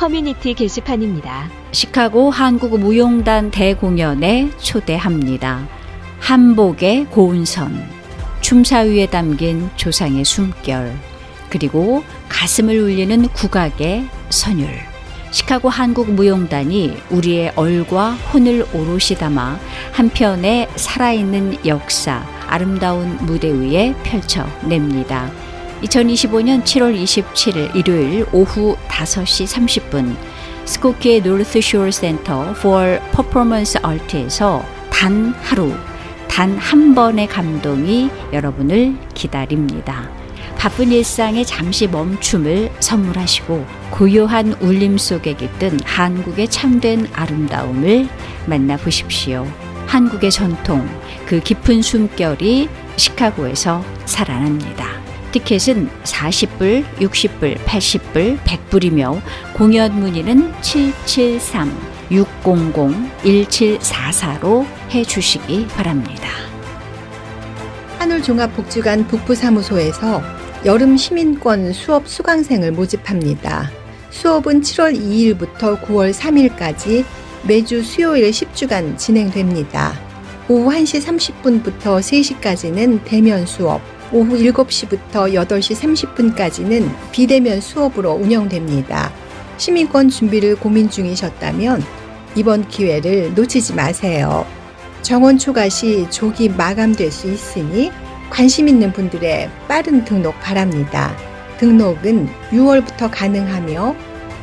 커뮤니티 게시판입니다. 시카고 한국무용단 대공연에 초대합니다. 한복의 고운선, 춤사 위에 담긴 조상의 숨결, 그리고 가슴을 울리는 국악의 선율. 시카고 한국무용단이 우리의 얼과 혼을 오롯이 담아 한편의 살아있는 역사, 아름다운 무대 위에 펼쳐냅니다. 2025년 7월 27일 일요일 오후 5시 30분 스코키의 노스쇼어 센터 for 퍼포먼스 아트에서 단 하루, 단 한 번의 감동이 여러분을 기다립니다. 바쁜 일상에 잠시 멈춤을 선물하시고 고요한 울림 속에 깃든 한국의 참된 아름다움을 만나보십시오. 한국의 전통, 그 깊은 숨결이 시카고에서 살아납니다. 티켓은 40불, 60불, 80불, 100불이며 공연 문의는 773-600-1744로 해주시기 바랍니다. 한울종합복지관 북부사무소에서 여름 시민권 수업 수강생을 모집합니다. 수업은 7월 2일부터 9월 3일까지 매주 수요일 10주간 진행됩니다. 오후 1시 30분부터 3시까지는 대면 수업, 오후 7시부터 8시 30분까지는 비대면 수업으로 운영됩니다. 시민권 준비를 고민 중이셨다면 이번 기회를 놓치지 마세요. 정원 초과 시 조기 마감될 수 있으니 관심 있는 분들의 빠른 등록 바랍니다. 등록은 6월부터 가능하며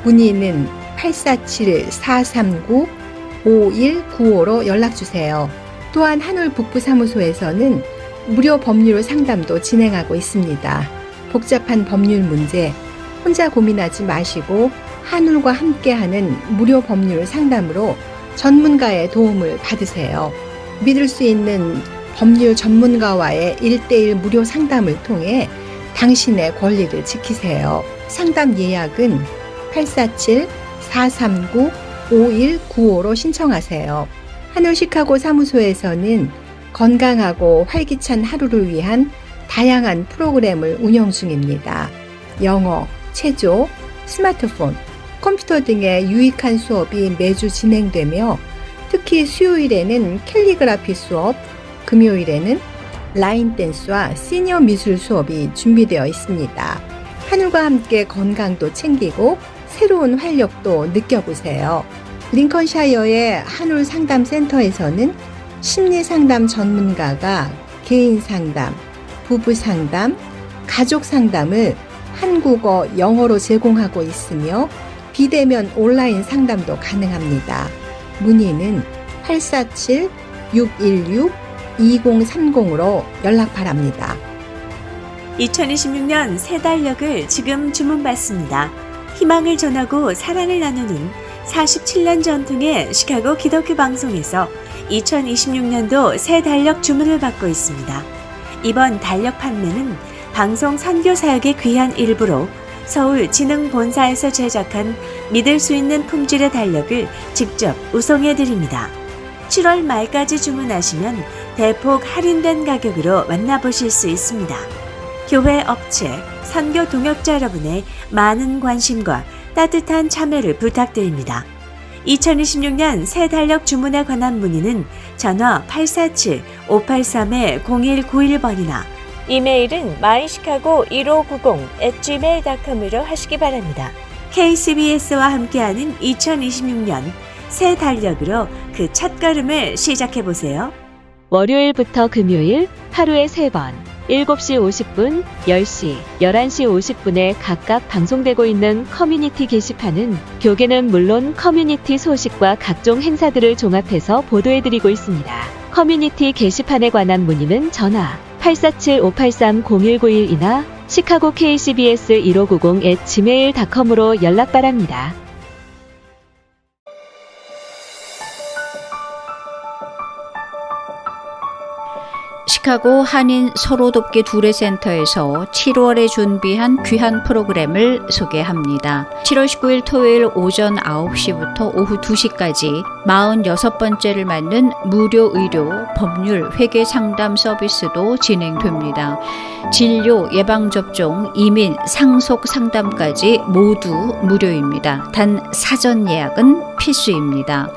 문의는 847-439-5195로 연락주세요. 또한 한울 북부사무소에서는 무료 법률 상담도 진행하고 있습니다. 복잡한 법률 문제 혼자 고민하지 마시고 한울과 함께하는 무료 법률 상담으로 전문가의 도움을 받으세요. 믿을 수 있는 법률 전문가와의 1:1 무료 상담을 통해 당신의 권리를 지키세요. 상담 예약은 847-439-5195로 신청하세요. 한울 시카고 사무소에서는 건강하고 활기찬 하루를 위한 다양한 프로그램을 운영 중입니다. 영어, 체조, 스마트폰, 컴퓨터 등의 유익한 수업이 매주 진행되며 특히 수요일에는 캘리그라피 수업, 금요일에는 라인 댄스와 시니어 미술 수업이 준비되어 있습니다. 한울과 함께 건강도 챙기고 새로운 활력도 느껴보세요. 링컨샤이어의 한울 상담센터에서는 심리 상담 전문가가 개인 상담, 부부 상담, 가족 상담을 한국어, 영어로 제공하고 있으며 비대면 온라인 상담도 가능합니다. 문의는 847-616-2030으로 연락 바랍니다. 2026년 새 달력을 지금 주문받습니다. 희망을 전하고 사랑을 나누는 47년 전통의 시카고 기독교 방송에서 2026년도 새 달력 주문을 받고 있습니다. 이번 달력 판매는 방송 선교 사역의 귀한 일부로 서울 진흥본사에서 제작한 믿을 수 있는 품질의 달력을 직접 우송해 드립니다. 7월 말까지 주문하시면 대폭 할인된 가격으로 만나보실 수 있습니다. 교회 업체, 선교 동역자 여러분의 많은 관심과 따뜻한 참여를 부탁드립니다. 2026년 새 달력 주문에 관한 문의는 전화 847-583-0191번이나 이메일은 mychicago1590@gmail.com으로 하시기 바랍니다. KCBS와 함께하는 2026년 새 달력으로 그 첫걸음을 시작해보세요. 월요일부터 금요일 하루에 3번 7시 50분, 10시, 11시 50분에 각각 방송되고 있는 커뮤니티 게시판은 교계는 물론 커뮤니티 소식과 각종 행사들을 종합해서 보도해드리고 있습니다. 커뮤니티 게시판에 관한 문의는 전화 847-583-0191이나 시카고 KCBS 1590@gmail.com으로 연락 바랍니다. 시카고 한인 서로돕기 두레센터에서 7월에 준비한 귀한 프로그램을 소개합니다. 7월 19일 토요일 오전 9시부터 오후 2시까지 46번째를 맞는 무료 의료, 법률, 회계 상담 서비스도 진행됩니다. 진료, 예방접종, 이민, 상속 상담까지 모두 무료입니다. 단 사전 예약은 필수입니다.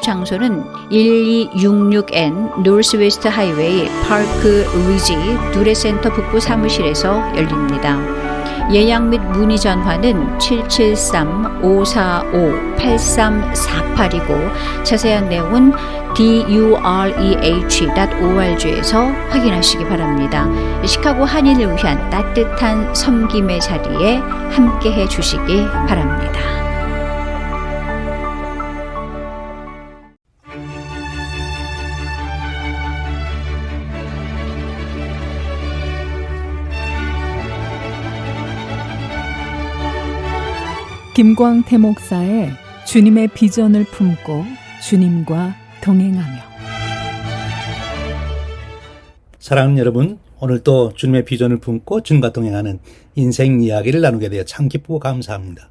장소는 1266N 노스웨스트 하이웨이 파크 리지 두레센터 북부 사무실에서 열립니다. 예약 및 문의 전화는 773-545-8348이고 자세한 내용은 dureh.org에서 확인하시기 바랍니다. 시카고 한인을 위한 따뜻한 섬김의 자리에 함께해 주시기 바랍니다. 김광태 목사의 주님의 비전을 품고 주님과 동행하며. 사랑하는 여러분, 오늘 또 주님의 비전을 품고 주님과 동행하는 인생 이야기를 나누게 되어 참 기쁘고 감사합니다.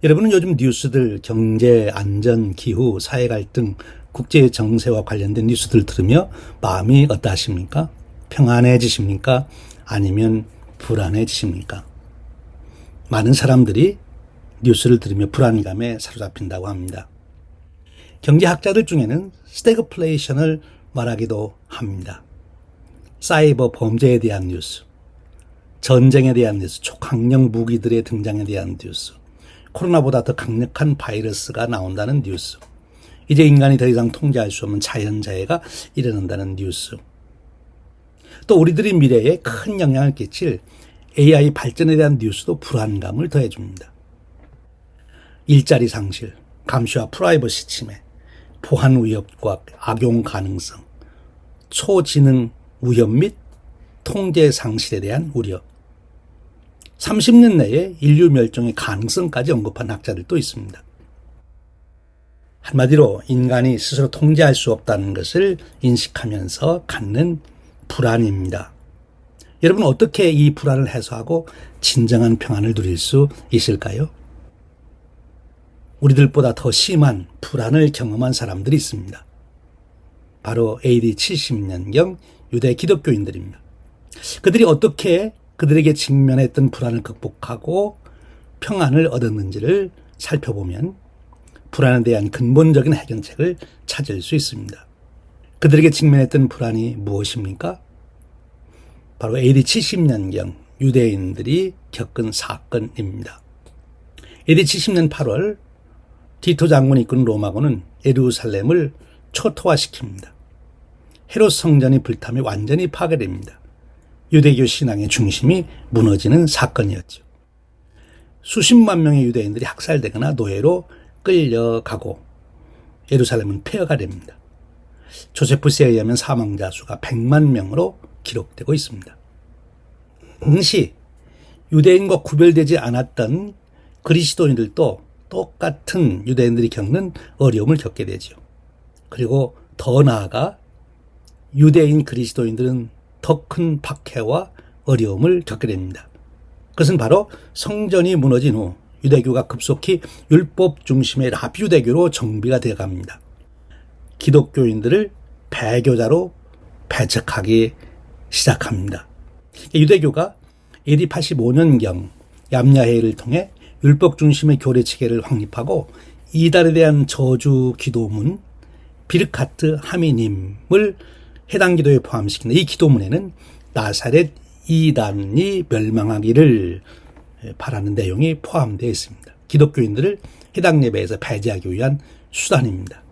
여러분은 요즘 뉴스들, 경제, 안전, 기후, 사회 갈등, 국제 정세와 관련된 뉴스들 들으며 마음이 어떠하십니까? 평안해지십니까? 아니면 불안해지십니까? 많은 사람들이 뉴스를 들으며 불안감에 사로잡힌다고 합니다. 경제학자들 중에는 스태그플레이션을 말하기도 합니다. 사이버 범죄에 대한 뉴스, 전쟁에 대한 뉴스, 초강력 무기들의 등장에 대한 뉴스, 코로나보다 더 강력한 바이러스가 나온다는 뉴스, 이제 인간이 더 이상 통제할 수 없는 자연재해가 일어난다는 뉴스, 또 우리들의 미래에 큰 영향을 끼칠 AI 발전에 대한 뉴스도 불안감을 더해줍니다. 일자리 상실, 감시와 프라이버시 침해, 보안 위협과 악용 가능성, 초지능 위험 및 통제 상실에 대한 우려, 30년 내에 인류 멸종의 가능성까지 언급한 학자들도 있습니다. 한마디로 인간이 스스로 통제할 수 없다는 것을 인식하면서 갖는 불안입니다. 여러분, 어떻게 이 불안을 해소하고 진정한 평안을 누릴 수 있을까요? 우리들보다 더 심한 불안을 경험한 사람들이 있습니다. 바로 AD 70년경 유대 기독교인들입니다. 그들이 어떻게 그들에게 직면했던 불안을 극복하고 평안을 얻었는지를 살펴보면 불안에 대한 근본적인 해결책을 찾을 수 있습니다. 그들에게 직면했던 불안이 무엇입니까? 바로 AD 70년경 유대인들이 겪은 사건입니다. AD 70년 8월 디토 장군이 이끄는 로마군은 예루살렘을 초토화시킵니다. 헤롯 성전이 불타며 완전히 파괴됩니다. 유대교 신앙의 중심이 무너지는 사건이었죠. 수십만 명의 유대인들이 학살되거나 노예로 끌려가고 예루살렘은 폐허가 됩니다. 조세푸스에 의하면 사망자 수가 100만 명으로 기록되고 있습니다. 당시 유대인과 구별되지 않았던 그리스도인들도 똑같은 유대인들이 겪는 어려움을 겪게 되죠. 그리고 더 나아가 유대인 그리스도인들은 더 큰 박해와 어려움을 겪게 됩니다. 그것은 바로 성전이 무너진 후 유대교가 급속히 율법 중심의 랍유대교로 정비가 되어갑니다. 기독교인들을 배교자로 배척하기 시작합니다. 유대교가 AD 85년경 얌야회의를 통해 율법 중심의 교례 체계를 확립하고 이달에 대한 저주 기도문 비르카트 하미님을 해당 기도에 포함시키는 이 기도문에는 나사렛 이단이 멸망하기를 바라는 내용이 포함되어 있습니다. 기독교인들을 해당 예배에서 배제하기 위한 수단입니다.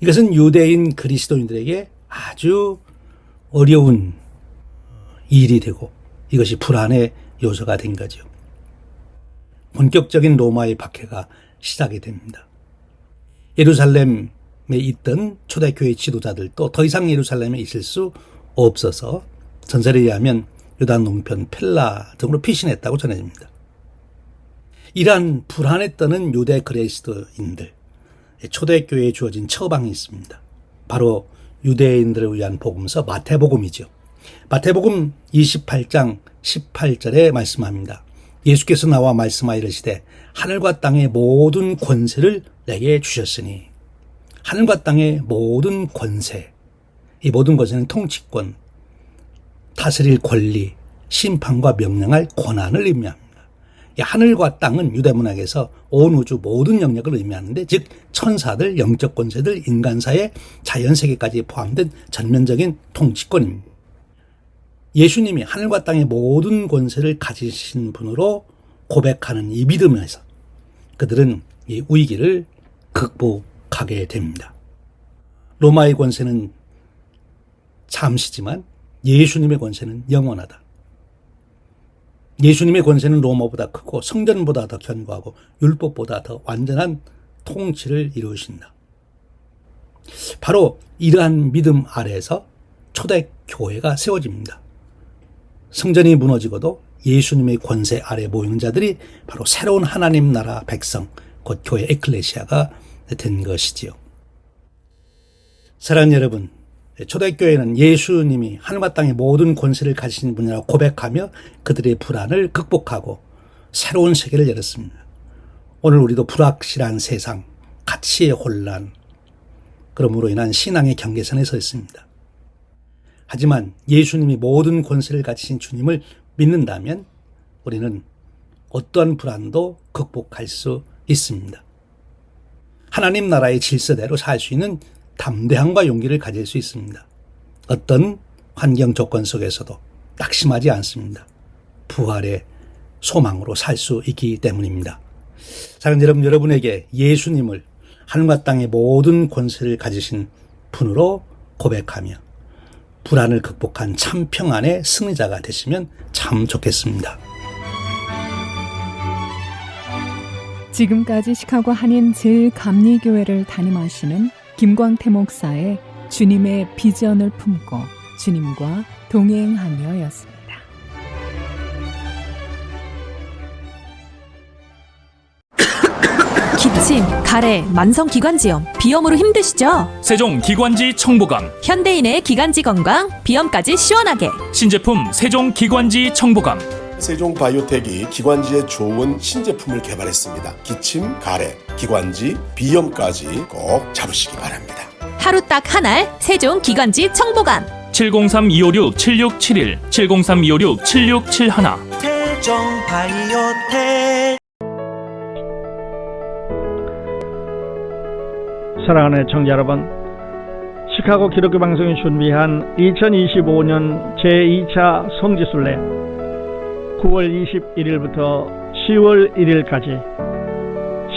이것은 유대인 그리스도인들에게 아주 어려운 일이 되고 이것이 불안의 요소가 된 거죠. 본격적인 로마의 박해가 시작이 됩니다. 예루살렘에 있던 초대교회 지도자들도 더 이상 예루살렘에 있을 수 없어서 전설에 의하면 유다 농편 펠라 등으로 피신했다고 전해집니다. 이러한 불안에 떠는 유대 그리스도인들, 초대교회에 주어진 처방이 있습니다. 바로 유대인들을 위한 복음서 마태복음이죠. 마태복음 28장 18절에 말씀합니다. 예수께서 나와 말씀하여 이르시되 하늘과 땅의 모든 권세를 내게 주셨으니, 하늘과 땅의 모든 권세, 이 모든 권세는 통치권, 다스릴 권리, 심판과 명령할 권한을 의미합니다. 이 하늘과 땅은 유대문학에서 온 우주 모든 영역을 의미하는데, 즉 천사들, 영적 권세들, 인간사회, 자연세계까지 포함된 전면적인 통치권입니다. 예수님이 하늘과 땅의 모든 권세를 가지신 분으로 고백하는 이 믿음에서 그들은 이 위기를 극복하게 됩니다. 로마의 권세는 잠시지만 예수님의 권세는 영원하다. 예수님의 권세는 로마보다 크고 성전보다 더 견고하고 율법보다 더 완전한 통치를 이루신다. 바로 이러한 믿음 아래에서 초대 교회가 세워집니다. 성전이 무너지고도 예수님의 권세 아래 모이는 자들이 바로 새로운 하나님 나라 백성, 곧 교회 에클레시아가 된 것이지요. 사랑하는 여러분, 초대교회는 예수님이 하늘과 땅의 모든 권세를 가지신 분이라고 고백하며 그들의 불안을 극복하고 새로운 세계를 열었습니다. 오늘 우리도 불확실한 세상, 가치의 혼란, 그러므로 인한 신앙의 경계선에 서 있습니다. 하지만 예수님이 모든 권세를 가지신 주님을 믿는다면 우리는 어떠한 불안도 극복할 수 있습니다. 하나님 나라의 질서대로 살 수 있는 담대함과 용기를 가질 수 있습니다. 어떤 환경 조건 속에서도 낙심하지 않습니다. 부활의 소망으로 살 수 있기 때문입니다. 사랑하는 여러분, 여러분에게 예수님을 하늘과 땅의 모든 권세를 가지신 분으로 고백하며 불안을 극복한 참 평안의 승리자가 되시면 참 좋겠습니다. 지금까지 시카고 한인 제1감리교회를 담임하시는 김광태 목사의 주님의 비전을 품고 주님과 동행하며였습니다. 기침, 가래, 만성기관지염, 비염으로 힘드시죠? 세종기관지 청보감, 현대인의 기관지 건강, 비염까지 시원하게. 신제품 세종기관지 청보감. 세종바이오텍이 기관지에 좋은 신제품을 개발했습니다. 기침, 가래, 기관지, 비염까지 꼭 잡으시기 바랍니다. 하루 딱 한 알, 세종기관지 청보감. 703-256-7671, 703-256-7671. 세종바이오텍. 사랑하는 애청자 여러분, 시카고 기독교 방송이 준비한 2025년 제2차 성지순례 9월 21일부터 10월 1일까지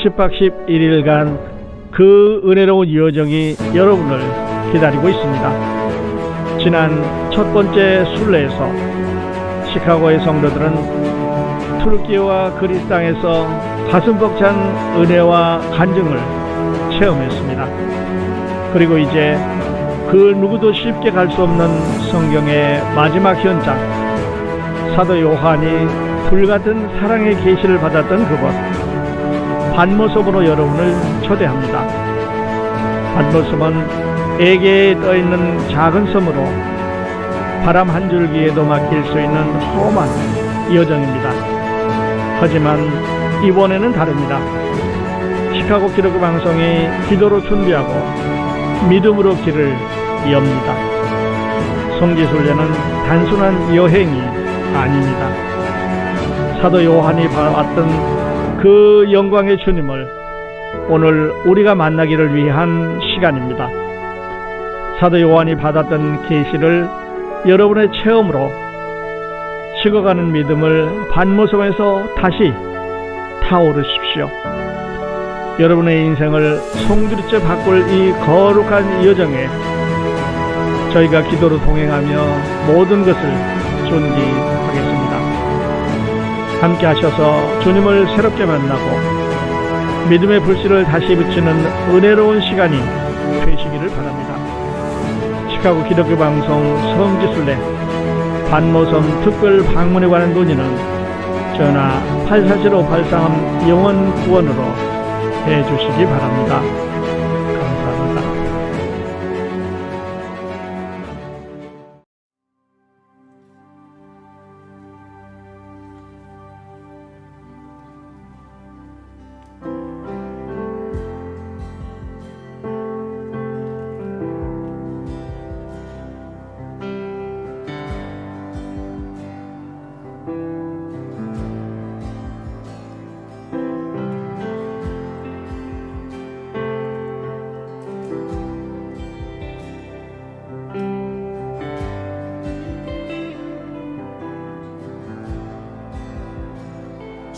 10박 11일간 그 은혜로운 여정이 여러분을 기다리고 있습니다. 지난 첫 번째 순례에서 시카고의 성도들은 투르키와 그리스 땅에서 가슴 벅찬 은혜와 간증을 체험했습니다. 그리고 이제 그 누구도 쉽게 갈 수 없는 성경의 마지막 현장, 사도 요한이 불같은 사랑의 계시를 받았던 그곳 반모섬으로 여러분을 초대합니다. 반모섬은 애계에 떠있는 작은 섬으로 바람 한 줄기에도 맡길 수 있는 험한 여정입니다. 하지만 이번에는 다릅니다. 시카고 기독교 방송이 기도로 준비하고 믿음으로 길을 엽니다. 성지순례는 단순한 여행이 아닙니다. 사도 요한이 봤던 그 영광의 주님을 오늘 우리가 만나기를 위한 시간입니다. 사도 요한이 받았던 계시를 여러분의 체험으로 식어가는 믿음을 반모섬에서 다시 타오르십시오. 여러분의 인생을 송두리째 바꿀 이 거룩한 여정에 저희가 기도로 동행하며 모든 것을 존귀하겠습니다. 함께 하셔서 주님을 새롭게 만나고 믿음의 불씨를 다시 붙이는 은혜로운 시간이 되시기를 바랍니다. 시카고 기독교 방송 성지순례 반모섬 특별 방문에 관한 문의는 전화 847-583 영원구원으로 해주시기 바랍니다. 감사합니다.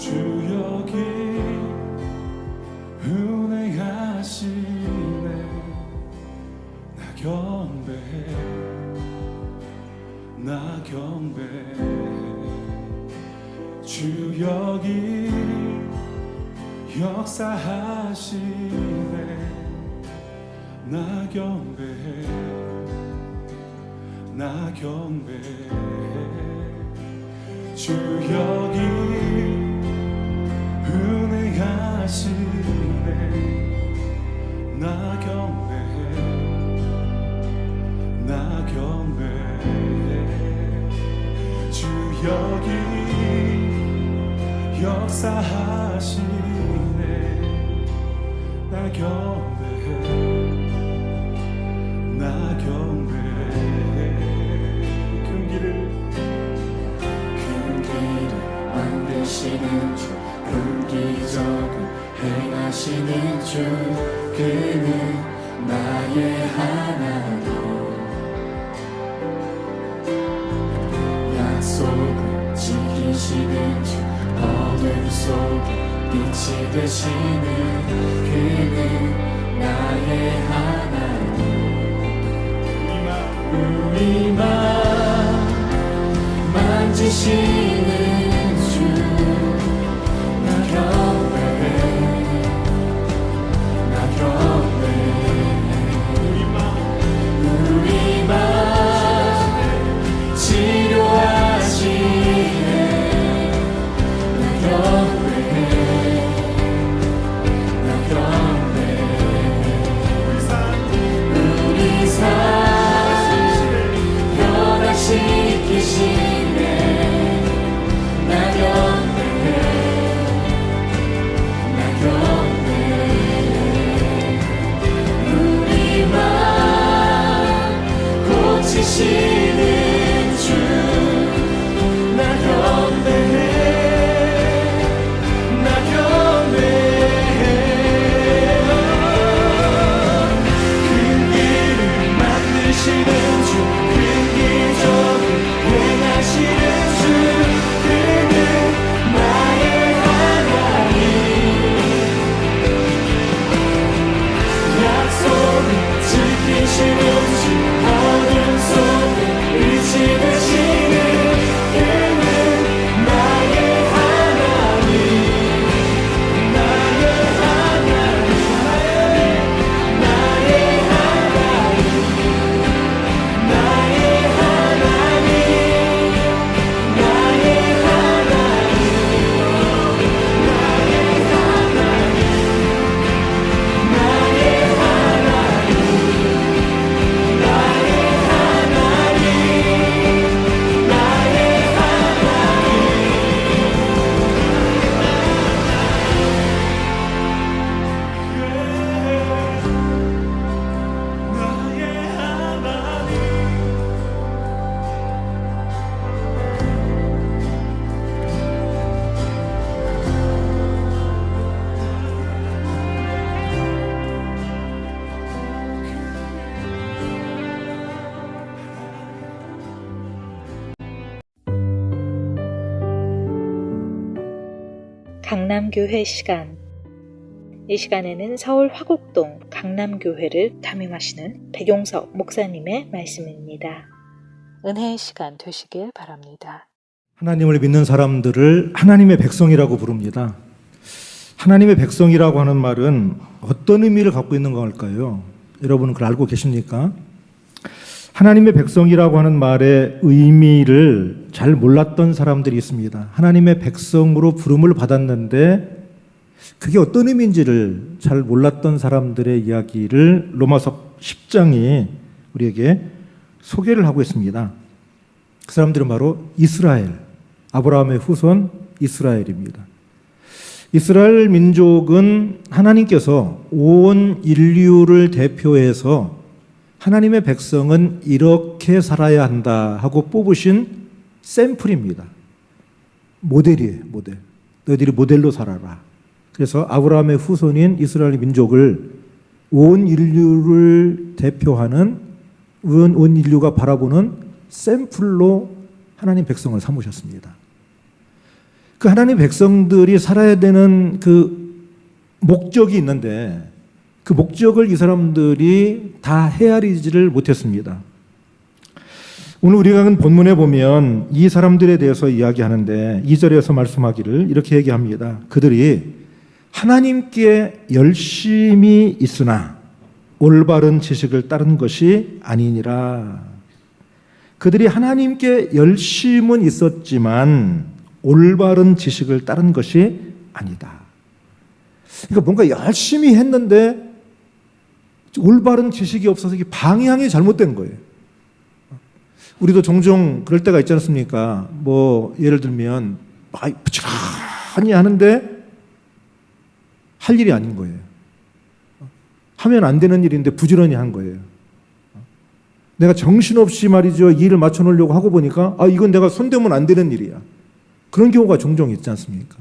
주 여기 은혜하시네. 나 경배해, 나 경배해. 주 여기 역사하시네. 나 경배해, 나 경배해. 주 여기 은혜하시네. 나 경배해, 나 경배해. 주 여기 역사하시네. 나 경배해, 나 경배해. 큰 길을 만드시는 주, 끈기적으로 행하시는 주, 그는 나의 하나님. 약속을 지키시는 주, 어둠 속에 빛이 되시는 그는 나의 하나님. 우리 맘 만지시는 주, 나 경배해, 나 경배해. 우리 맘 치료하시네. 나 경배해, 나 경배해. 우리 삶 변화시키시네. 나 경배해, 나 경배해. 우리 맘 고치시는 주, 나 경배해, 나 경배해. 큰 길을 만드시는 주, 큰 기적을 행하시는 주, 그는 나의 하나님. 약속을 지키시는 주, 어둠 속에 빛이 되시는 그는 나의 하나님. 나의 하나님, 나의 하나님, 나의 하나님, 나의 하나님, 나의 하나님, 나의 하나님, 나의 하나님, 나의 강남교회 시간. 이 시간에는 서울 화곡동 강남교회를 담임하시는 백용석 목사님의 말씀입니다. 은혜의 시간 되시길 바랍니다. 하나님을 믿는 사람들을 하나님의 백성이라고 부릅니다. 하나님의 백성이라고 하는 말은 어떤 의미를 갖고 있는 걸까요? 여러분은 그걸 알고 계십니까? 하나님의 백성이라고 하는 말의 의미를 잘 몰랐던 사람들이 있습니다. 하나님의 백성으로 부름을 받았는데 그게 어떤 의미인지를 잘 몰랐던 사람들의 이야기를 로마서 10장이 우리에게 소개를 하고 있습니다. 그 사람들은 바로 이스라엘, 아브라함의 후손 이스라엘입니다. 이스라엘 민족은 하나님께서 온 인류를 대표해서 하나님의 백성은 이렇게 살아야 한다 하고 뽑으신 샘플입니다. 모델이에요, 모델. 너희들이 모델로 살아라. 그래서 아브라함의 후손인 이스라엘 민족을 온 인류를 대표하는 온 인류가 바라보는 샘플로 하나님 백성을 삼으셨습니다. 그 하나님 백성들이 살아야 되는 그 목적이 있는데 그 목적을 이 사람들이 다 헤아리지를 못했습니다. 오늘 우리가 본문에 보면 이 사람들에 대해서 이야기하는데 2절에서 말씀하기를 이렇게 얘기합니다. 그들이 하나님께 열심히 있으나 올바른 지식을 따른 것이 아니니라. 그들이 하나님께 열심은 있었지만 올바른 지식을 따른 것이 아니다. 그러니까 뭔가 열심히 했는데 올바른 지식이 없어서 이게 방향이 잘못된 거예요. 우리도 종종 그럴 때가 있지 않습니까? 뭐 예를 들면 부지런히 하는데 할 일이 아닌 거예요. 하면 안 되는 일인데 부지런히 한 거예요. 내가 정신없이 말이죠. 일을 맞춰놓으려고 하고 보니까 이건 내가 손대면 안 되는 일이야. 그런 경우가 종종 있지 않습니까?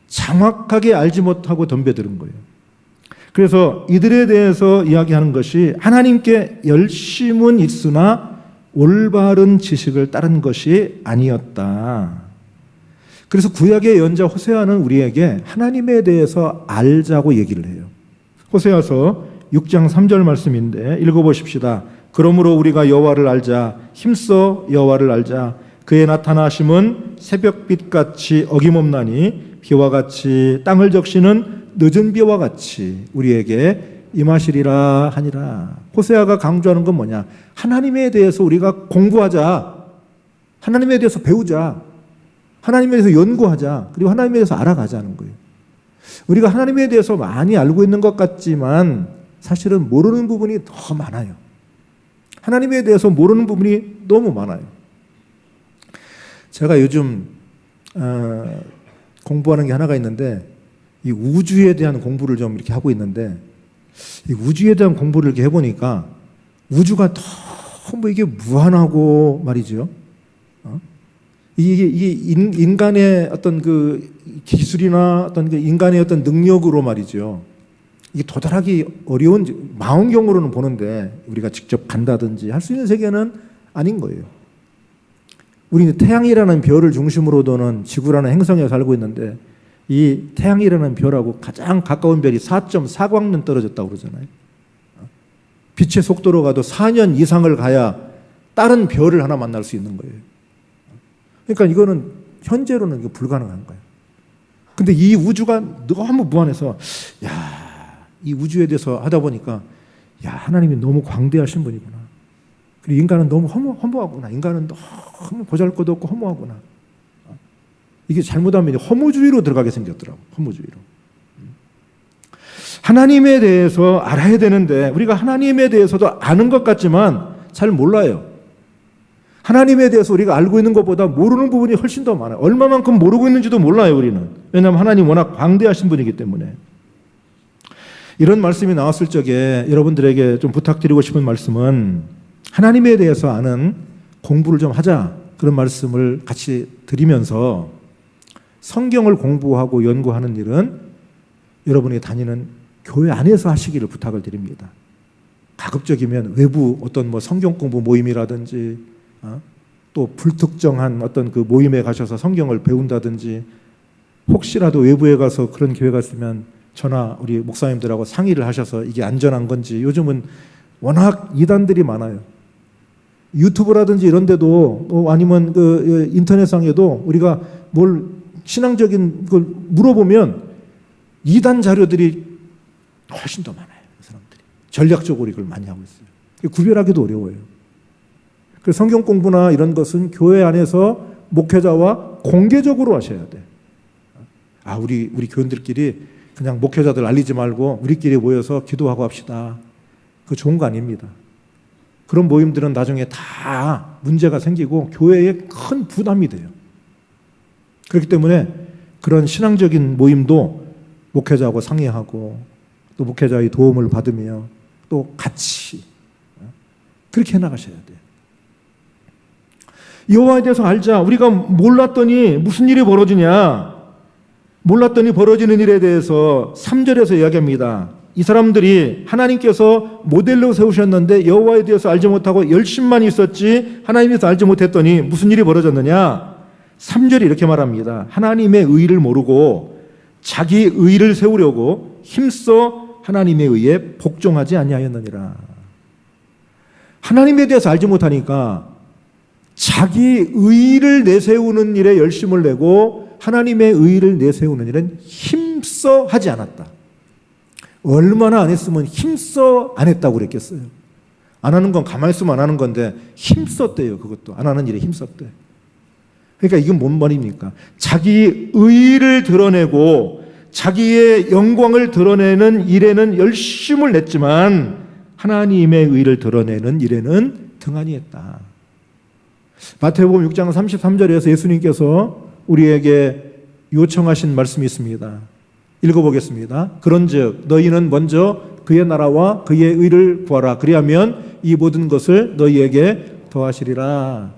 정확하게 알지 못하고 덤벼드는 거예요. 그래서 이들에 대해서 이야기하는 것이 하나님께 열심은 있으나 올바른 지식을 따른 것이 아니었다. 그래서 구약의 연자 호세아는 우리에게 하나님에 대해서 알자고 얘기를 해요. 호세아서 6장 3절 말씀인데 읽어보십시다. 그러므로 우리가 여호와를 알자. 힘써 여호와를 알자. 그의 나타나심은 새벽빛같이 어김없나니 비와 같이 땅을 적시는 늦은 비와 같이 우리에게 임하시리라 하니라. 호세아가 강조하는 건 뭐냐? 하나님에 대해서 우리가 공부하자. 하나님에 대해서 배우자. 하나님에 대해서 연구하자. 그리고 하나님에 대해서 알아가자는 거예요. 우리가 하나님에 대해서 많이 알고 있는 것 같지만 사실은 모르는 부분이 더 많아요. 하나님에 대해서 모르는 부분이 너무 많아요. 제가 요즘 공부하는 게 하나가 있는데 이 우주에 대한 공부를 좀 이렇게 하고 있는데 이 우주에 대한 공부를 이렇게 해보니까 우주가 너무 이게 무한하고 말이죠. 이게 인간의 어떤 그 기술이나 어떤 그 인간의 어떤 능력으로 말이죠. 이게 도달하기 어려운 망원경으로는 보는데 우리가 직접 간다든지 할 수 있는 세계는 아닌 거예요. 우리는 태양이라는 별을 중심으로 도는 지구라는 행성에 살고 있는데 이 태양이라는 별하고 가장 가까운 별이 4.4광년 떨어졌다고 그러잖아요. 빛의 속도로 가도 4년 이상을 가야 다른 별을 하나 만날 수 있는 거예요. 그러니까 이거는 현재로는 이게 불가능한 거예요. 근데 이 우주가 너무 무한해서 이 우주에 대해서 하다 보니까 하나님이 너무 광대하신 분이구나. 그리고 인간은 너무 허무하구나. 인간은 너무 보잘것도 없고 허무하구나. 이게 잘못하면 허무주의로 들어가게 생겼더라고. 허무주의로. 하나님에 대해서 알아야 되는데 우리가 하나님에 대해서도 아는 것 같지만 잘 몰라요. 하나님에 대해서 우리가 알고 있는 것보다 모르는 부분이 훨씬 더 많아요. 얼마만큼 모르고 있는지도 몰라요, 우리는. 왜냐하면 하나님 워낙 광대하신 분이기 때문에. 이런 말씀이 나왔을 적에 여러분들에게 좀 부탁드리고 싶은 말씀은 하나님에 대해서 아는 공부를 좀 하자. 그런 말씀을 같이 드리면서 성경을 공부하고 연구하는 일은 여러분이 다니는 교회 안에서 하시기를 부탁을 드립니다. 가급적이면 외부 어떤 성경 공부 모임이라든지 또 불특정한 어떤 그 모임에 가셔서 성경을 배운다든지 혹시라도 외부에 가서 그런 교회가 있으면 저나 우리 목사님들하고 상의를 하셔서 이게 안전한 건지 요즘은 워낙 이단들이 많아요. 유튜브라든지 이런 데도 아니면 그 인터넷상에도 우리가 뭘 신앙적인 걸 물어보면 이단 자료들이 훨씬 더 많아요. 그 사람들이. 전략적으로 이걸 많이 하고 있어요. 구별하기도 어려워요. 그래서 성경 공부나 이런 것은 교회 안에서 목회자와 공개적으로 하셔야 돼. 우리 교인들끼리 그냥 목회자들 알리지 말고 우리끼리 모여서 기도하고 합시다. 그거 좋은 거 아닙니다. 그런 모임들은 나중에 다 문제가 생기고 교회에 큰 부담이 돼요. 그렇기 때문에 그런 신앙적인 모임도 목회자하고 상의하고 또 목회자의 도움을 받으며 또 같이 그렇게 해나가셔야 돼요. 여호와에 대해서 알자. 우리가 몰랐더니 무슨 일이 벌어지냐. 몰랐더니 벌어지는 일에 대해서 3절에서 이야기합니다. 이 사람들이 하나님께서 모델로 세우셨는데 여호와에 대해서 알지 못하고 열심만 있었지 하나님에 대해서 알지 못했더니 무슨 일이 벌어졌느냐. 3절이 이렇게 말합니다. 하나님의 의를 모르고 자기 의를 세우려고 힘써 하나님에 의해 복종하지 아니하였느니라. 하나님에 대해서 알지 못하니까 자기 의를 내세우는 일에 열심을 내고 하나님의 의를 내세우는 일은 힘써 하지 않았다. 얼마나 안 했으면 힘써 안 했다고 그랬겠어요. 안 하는 건 가만히 있으면 안 하는 건데 힘썼대요. 그것도 안 하는 일에 힘썼대. 그러니까 이건 뭔 말입니까? 자기 의를 드러내고 자기의 영광을 드러내는 일에는 열심을 냈지만 하나님의 의를 드러내는 일에는 등한히 했다. 마태복음 6장 33절에서 예수님께서 우리에게 요청하신 말씀이 있습니다. 읽어보겠습니다. 그런즉 너희는 먼저 그의 나라와 그의 의를 구하라. 그리하면 이 모든 것을 너희에게 더하시리라.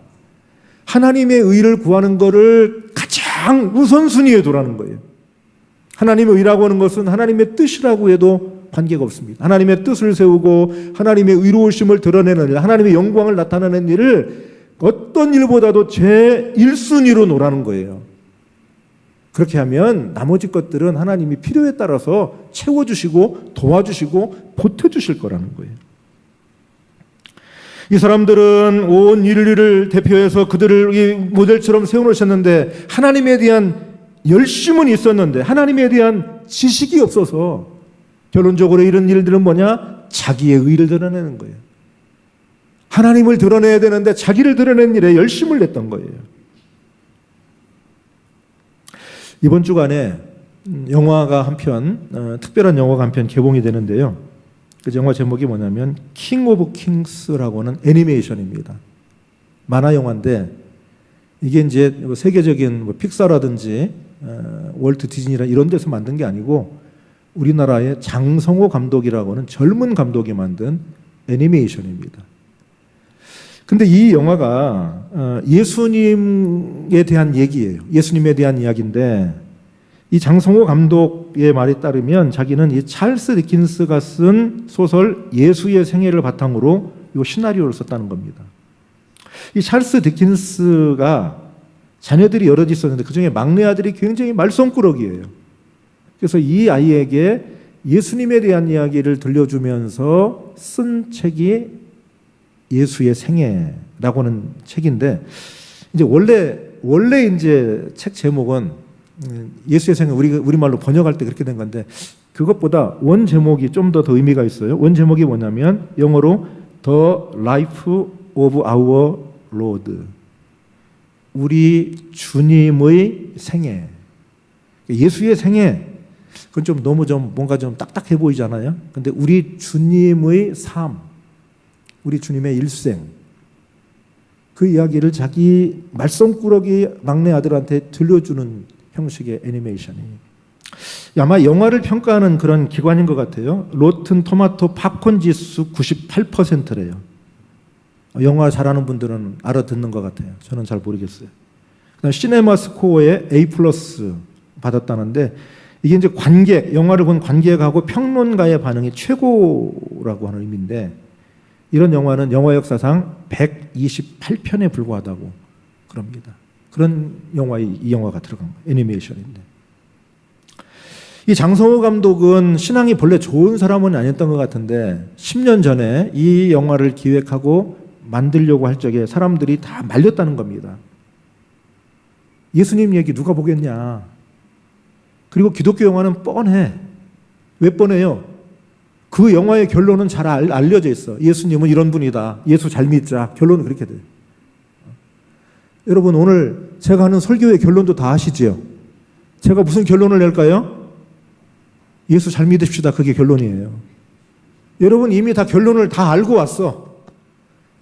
하나님의 의를 구하는 것을 가장 우선순위에 두라는 거예요. 하나님의 의라고 하는 것은 하나님의 뜻이라고 해도 관계가 없습니다. 하나님의 뜻을 세우고 하나님의 의로우심을 드러내는 일, 하나님의 영광을 나타내는 일을 어떤 일보다도 제1순위로 놓으라는 거예요. 그렇게 하면 나머지 것들은 하나님이 필요에 따라서 채워주시고 도와주시고 보태주실 거라는 거예요. 이 사람들은 온 인류를 대표해서 그들을 이 모델처럼 세워놓으셨는데 하나님에 대한 열심은 있었는데 하나님에 대한 지식이 없어서 결론적으로 이런 일들은 뭐냐? 자기의 의를 드러내는 거예요. 하나님을 드러내야 되는데 자기를 드러내는 일에 열심을 냈던 거예요. 이번 주간에 영화가 한 편, 특별한 영화가 한 편 개봉이 되는데요. 그 영화 제목이 뭐냐면 킹 오브 킹스라고 하는 애니메이션입니다. 만화 영화인데 이게 이제 세계적인 픽사라든지 월트 디즈니라 이런 데서 만든 게 아니고 우리나라의 장성호 감독이라고 하는 젊은 감독이 만든 애니메이션입니다. 근데 이 영화가 예수님에 대한 얘기예요. 예수님에 대한 이야기인데 이 장성호 감독의 말에 따르면 자기는 이 찰스 디킨스가 쓴 소설 예수의 생애를 바탕으로 이 시나리오를 썼다는 겁니다. 이 찰스 디킨스가 자녀들이 여럿 있었는데 그중에 막내 아들이 굉장히 말썽꾸러기예요. 그래서 이 아이에게 예수님에 대한 이야기를 들려주면서 쓴 책이 예수의 생애라고 하는 책인데 이제 원래 이제 책 제목은 예수의 생애 우리말로 번역할 때 그렇게 된 건데 그것보다 원 제목이 좀 더 의미가 있어요. 원 제목이 뭐냐면 영어로 The Life of Our Lord. 우리 주님의 생애. 예수의 생애. 그건 좀 너무 뭔가 좀 딱딱해 보이잖아요. 근데 우리 주님의 삶. 우리 주님의 일생. 그 이야기를 자기 말썽꾸러기 막내 아들한테 들려주는 형식의 애니메이션이에요. 아마 영화를 평가하는 그런 기관인 것 같아요. 로튼 토마토 팝콘 지수 98%래요. 영화 잘하는 분들은 알아듣는 것 같아요. 저는 잘 모르겠어요. 그다음 시네마 스코어에 A+ 받았다는데 이게 이제 영화를 본 관객하고 평론가의 반응이 최고라고 하는 의미인데 이런 영화는 영화 역사상 128편에 불과하다고 그럽니다. 그런 이 영화가 들어간 거예요. 애니메이션인데. 이 장성호 감독은 신앙이 본래 좋은 사람은 아니었던 것 같은데 10년 전에 이 영화를 기획하고 만들려고 할 적에 사람들이 다 말렸다는 겁니다. 예수님 얘기 누가 보겠냐. 그리고 기독교 영화는 뻔해. 왜 뻔해요? 그 영화의 결론은 잘 알려져 있어. 예수님은 이런 분이다. 예수 잘 믿자. 결론은 그렇게 돼요. 여러분 오늘 제가 하는 설교의 결론도 다 아시죠? 제가 무슨 결론을 낼까요? 예수 잘 믿읍시다. 그게 결론이에요. 여러분 이미 다 결론을 다 알고 왔어.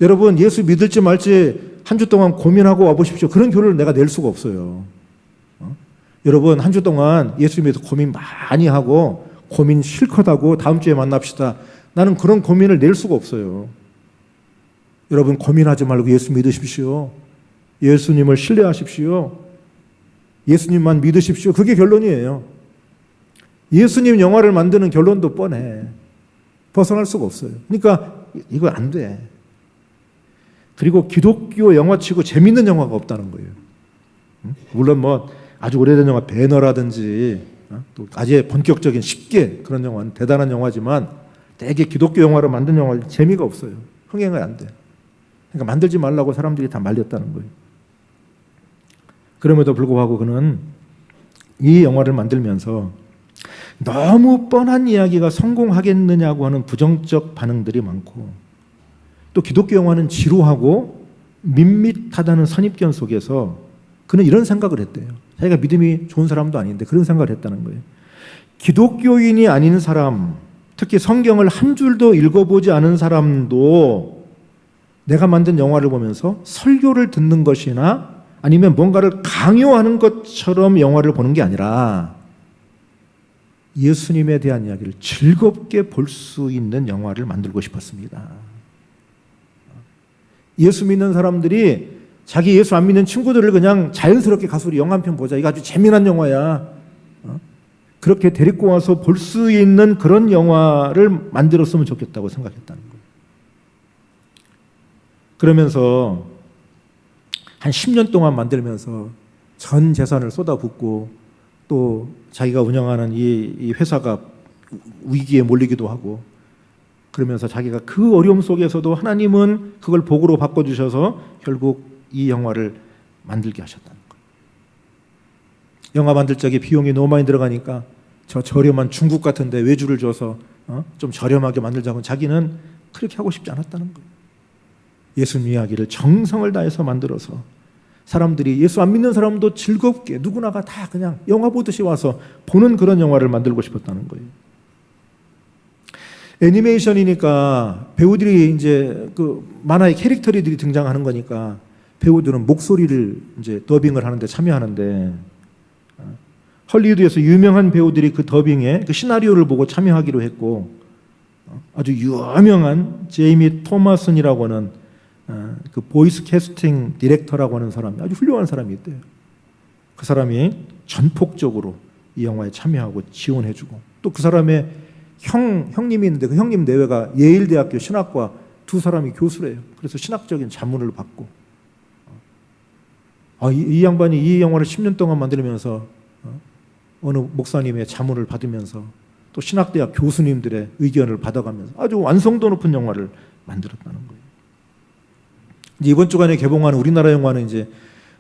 여러분 예수 믿을지 말지 한 주 동안 고민하고 와보십시오. 그런 결론을 내가 낼 수가 없어요. 여러분 한 주 동안 예수님에 대해서 고민 많이 하고 고민 실컷 하고 다음 주에 만납시다. 나는 그런 고민을 낼 수가 없어요. 여러분 고민하지 말고 예수 믿으십시오. 예수님을 신뢰하십시오. 예수님만 믿으십시오. 그게 결론이에요. 예수님 영화를 만드는 결론도 뻔해. 벗어날 수가 없어요. 그러니까 이거 안 돼. 그리고 기독교 영화치고 재밌는 영화가 없다는 거예요. 물론 뭐 아주 오래된 영화 배너라든지 또 아주 본격적인 쉽게 그런 영화는 대단한 영화지만 대개 기독교 영화로 만든 영화 재미가 없어요. 흥행이 안 돼. 그러니까 만들지 말라고 사람들이 다 말렸다는 거예요. 그럼에도 불구하고 그는 이 영화를 만들면서 너무 뻔한 이야기가 성공하겠느냐고 하는 부정적 반응들이 많고, 또 기독교 영화는 지루하고 밋밋하다는 선입견 속에서 그는 이런 생각을 했대요. 자기가 믿음이 좋은 사람도 아닌데 그런 생각을 했다는 거예요. 기독교인이 아닌 사람, 특히 성경을 한 줄도 읽어보지 않은 사람도 내가 만든 영화를 보면서 설교를 듣는 것이나 아니면 뭔가를 강요하는 것처럼 영화를 보는 게 아니라 예수님에 대한 이야기를 즐겁게 볼 수 있는 영화를 만들고 싶었습니다. 예수 믿는 사람들이 자기 예수 안 믿는 친구들을 그냥 자연스럽게 가서 우리 영화 한 편 보자. 이거 아주 재미난 영화야. 그렇게 데리고 와서 볼 수 있는 그런 영화를 만들었으면 좋겠다고 생각했다는 거예요. 그러면서 한 10년 동안 만들면서 전 재산을 쏟아붓고 또 자기가 운영하는 이 회사가 위기에 몰리기도 하고, 그러면서 자기가 그 어려움 속에서도 하나님은 그걸 복으로 바꿔주셔서 결국 이 영화를 만들게 하셨다는 거예요. 영화 만들 적에 비용이 너무 많이 들어가니까 저 저렴한 중국 같은 데 외주를 줘서 좀 저렴하게 만들자고, 자기는 그렇게 하고 싶지 않았다는 거예요. 예수님 이야기를 정성을 다해서 만들어서 사람들이, 예수 안 믿는 사람도 즐겁게 누구나가 다 그냥 영화 보듯이 와서 보는 그런 영화를 만들고 싶었다는 거예요. 애니메이션이니까 배우들이 이제 그 만화의 캐릭터들이 등장하는 거니까 배우들은 목소리를 이제 더빙을 하는데 참여하는데, 헐리우드에서 유명한 배우들이 그 더빙에 그 시나리오를 보고 참여하기로 했고, 아주 유명한 제이미 토마슨이라고 하는 그 보이스 캐스팅 디렉터라고 하는 사람이, 아주 훌륭한 사람이 있대요. 그 사람이 전폭적으로 이 영화에 참여하고 지원해주고, 또 그 사람의 형님이 있는데 그 형님 내외가 예일대학교 신학과 두 사람이 교수래요. 그래서 신학적인 자문을 받고, 이 양반이 이 영화를 10년 동안 만들면서 어느 목사님의 자문을 받으면서 또 신학대학 교수님들의 의견을 받아가면서 아주 완성도 높은 영화를 만들었다는 거예요. 이번 주간에 개봉하는 우리나라 영화는 이제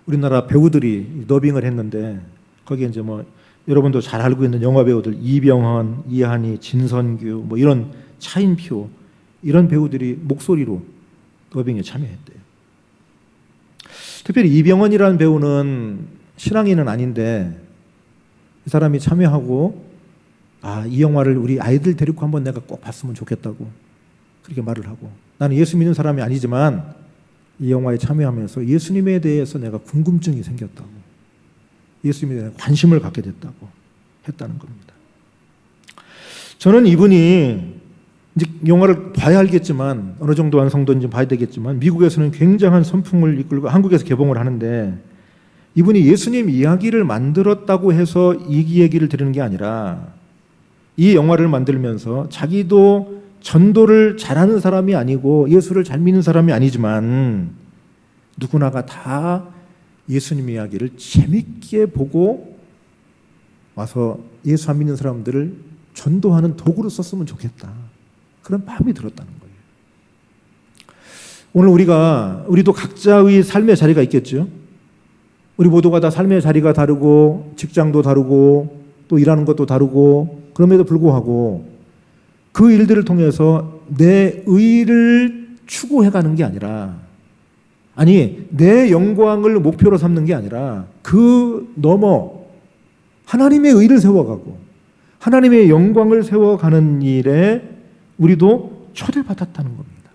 우리나라 배우들이 더빙을 했는데, 거기에 이제 뭐 여러분도 잘 알고 있는 영화 배우들 이병헌, 이한희, 진선규, 뭐 이런 차인표, 이런 배우들이 목소리로 더빙에 참여했대요. 특별히 이병헌이라는 배우는 신앙인은 아닌데 이 사람이 참여하고, 이 영화를 우리 아이들 데리고 한번 내가 꼭 봤으면 좋겠다고 그렇게 말을 하고, 나는 예수 믿는 사람이 아니지만 이 영화에 참여하면서 예수님에 대해서 내가 궁금증이 생겼다고, 예수님에 대한 관심을 갖게 됐다고 했다는 겁니다. 저는 이분이 이제 영화를 봐야 알겠지만, 어느 정도 완성도인지 봐야 되겠지만, 미국에서는 굉장한 선풍을 이끌고 한국에서 개봉을 하는데, 이분이 예수님 이야기를 만들었다고 해서 이 얘기를 드리는 게 아니라, 이 영화를 만들면서 자기도 전도를 잘하는 사람이 아니고 예수를 잘 믿는 사람이 아니지만 누구나가 다 예수님 이야기를 재밌게 보고 와서 예수 안 믿는 사람들을 전도하는 도구로 썼으면 좋겠다, 그런 마음이 들었다는 거예요. 오늘 우리도 각자의 삶의 자리가 있겠죠. 우리 모두가 다 삶의 자리가 다르고 직장도 다르고 또 일하는 것도 다르고, 그럼에도 불구하고 그 일들을 통해서 내 의를 추구해가는 게 아니라, 아니 내 영광을 목표로 삼는 게 아니라 그 넘어 하나님의 의를 세워가고 하나님의 영광을 세워가는 일에 우리도 초대받았다는 겁니다.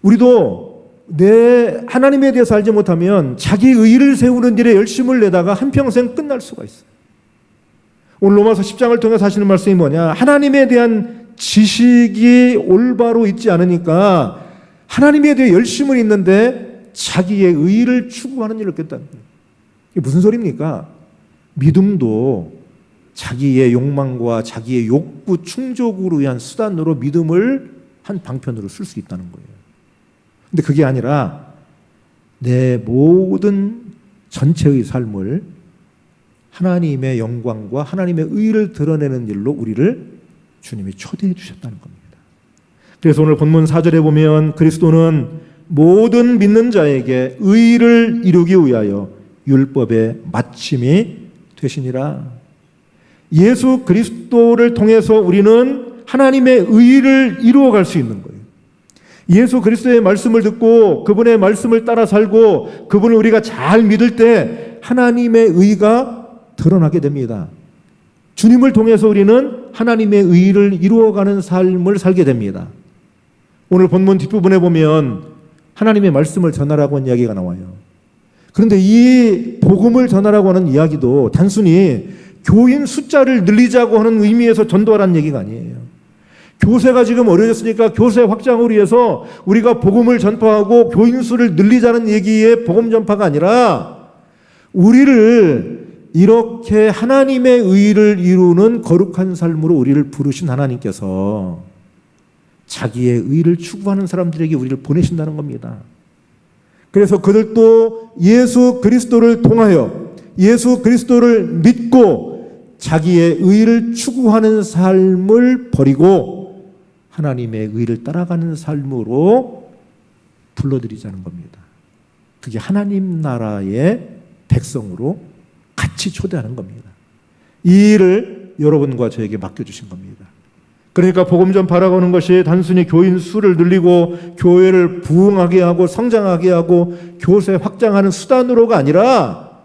우리도 내 하나님에 대해서 알지 못하면 자기 의를 세우는 일에 열심을 내다가 한평생 끝날 수가 있어요. 오늘 로마서 10장을 통해서 하시는 말씀이 뭐냐, 하나님에 대한 지식이 올바로 있지 않으니까 하나님에 대해 열심을 있는데 자기의 의를 추구하는 일을 했다는 거예요. 이게 무슨 소리입니까? 믿음도 자기의 욕망과 자기의 욕구 충족으로 위한 수단으로 믿음을 한 방편으로 쓸 수 있다는 거예요. 근데 그게 아니라 내 모든 전체의 삶을 하나님의 영광과 하나님의 의를 드러내는 일로 우리를 주님이 초대해 주셨다는 겁니다. 그래서 오늘 본문 4절에 보면 그리스도는 모든 믿는 자에게 의를 이루기 위하여 율법의 마침이 되시니라. 예수 그리스도를 통해서 우리는 하나님의 의를 이루어갈 수 있는 거예요. 예수 그리스도의 말씀을 듣고 그분의 말씀을 따라 살고 그분을 우리가 잘 믿을 때 하나님의 의가 드러나게 됩니다. 주님을 통해서 우리는 하나님의 의를 이루어가는 삶을 살게 됩니다. 오늘 본문 뒷부분에 보면 하나님의 말씀을 전하라고 하는 이야기가 나와요. 그런데 이 복음을 전하라고 하는 이야기도 단순히 교인 숫자를 늘리자고 하는 의미에서 전도하라는 얘기가 아니에요. 교세가 지금 어려졌으니까 교세 확장을 위해서 우리가 복음을 전파하고 교인 수를 늘리자는 얘기의 복음 전파가 아니라 우리를 이렇게 하나님의 의를 이루는 거룩한 삶으로 우리를 부르신 하나님께서 자기의 의를 추구하는 사람들에게 우리를 보내신다는 겁니다. 그래서 그들도 예수 그리스도를 통하여 예수 그리스도를 믿고 자기의 의를 추구하는 삶을 버리고 하나님의 의를 따라가는 삶으로 불러들이자는 겁니다. 그게 하나님 나라의 백성으로 같이 초대하는 겁니다. 이 일을 여러분과 저에게 맡겨주신 겁니다. 그러니까 복음 전파라고 하는 것이 단순히 교인 수를 늘리고 교회를 부흥하게 하고 성장하게 하고 교세 확장하는 수단으로가 아니라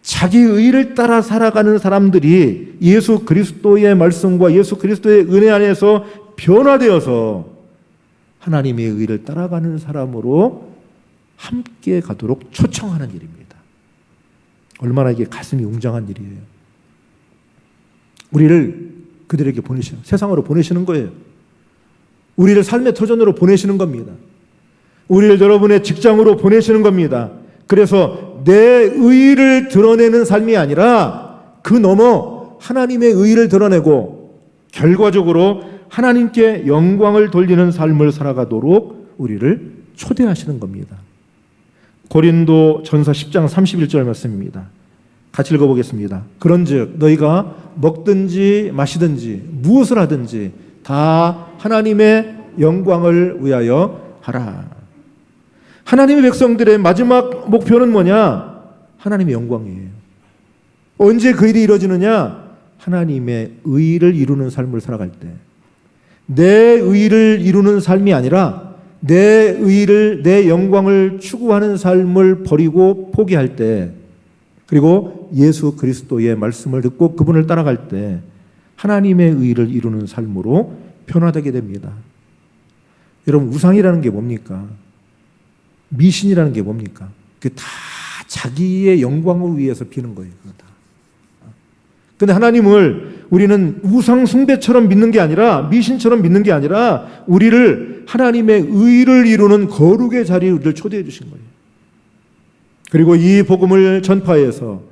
자기 의를 따라 살아가는 사람들이 예수 그리스도의 말씀과 예수 그리스도의 은혜 안에서 변화되어서 하나님의 의를 따라가는 사람으로 함께 가도록 초청하는 일입니다. 얼마나 이게 가슴이 웅장한 일이에요. 우리를 그들에게 보내시는, 세상으로 보내시는 거예요. 우리를 삶의 터전으로 보내시는 겁니다. 우리를 여러분의 직장으로 보내시는 겁니다. 그래서 내 의를 드러내는 삶이 아니라 그 너머 하나님의 의를 드러내고 결과적으로 하나님께 영광을 돌리는 삶을 살아가도록 우리를 초대하시는 겁니다. 고린도 전서 10장 31절 말씀입니다. 같이 읽어보겠습니다. 그런즉 너희가 먹든지 마시든지 무엇을 하든지 다 하나님의 영광을 위하여 하라. 하나님의 백성들의 마지막 목표는 뭐냐? 하나님의 영광이에요. 언제 그 일이 이루어지느냐? 하나님의 의를 이루는 삶을 살아갈 때. 내 의를 이루는 삶이 아니라 내 의를, 내 영광을 추구하는 삶을 버리고 포기할 때, 그리고 예수 그리스도의 말씀을 듣고 그분을 따라갈 때 하나님의 의를 이루는 삶으로 변화되게 됩니다. 여러분, 우상이라는 게 뭡니까? 미신이라는 게 뭡니까? 그게 다 자기의 영광을 위해서 비는 거예요. 그런데 하나님을 우리는 우상 숭배처럼 믿는 게 아니라, 미신처럼 믿는 게 아니라 우리를 하나님의 의를 이루는 거룩의 자리에 우리를 초대해 주신 거예요. 그리고 이 복음을 전파해서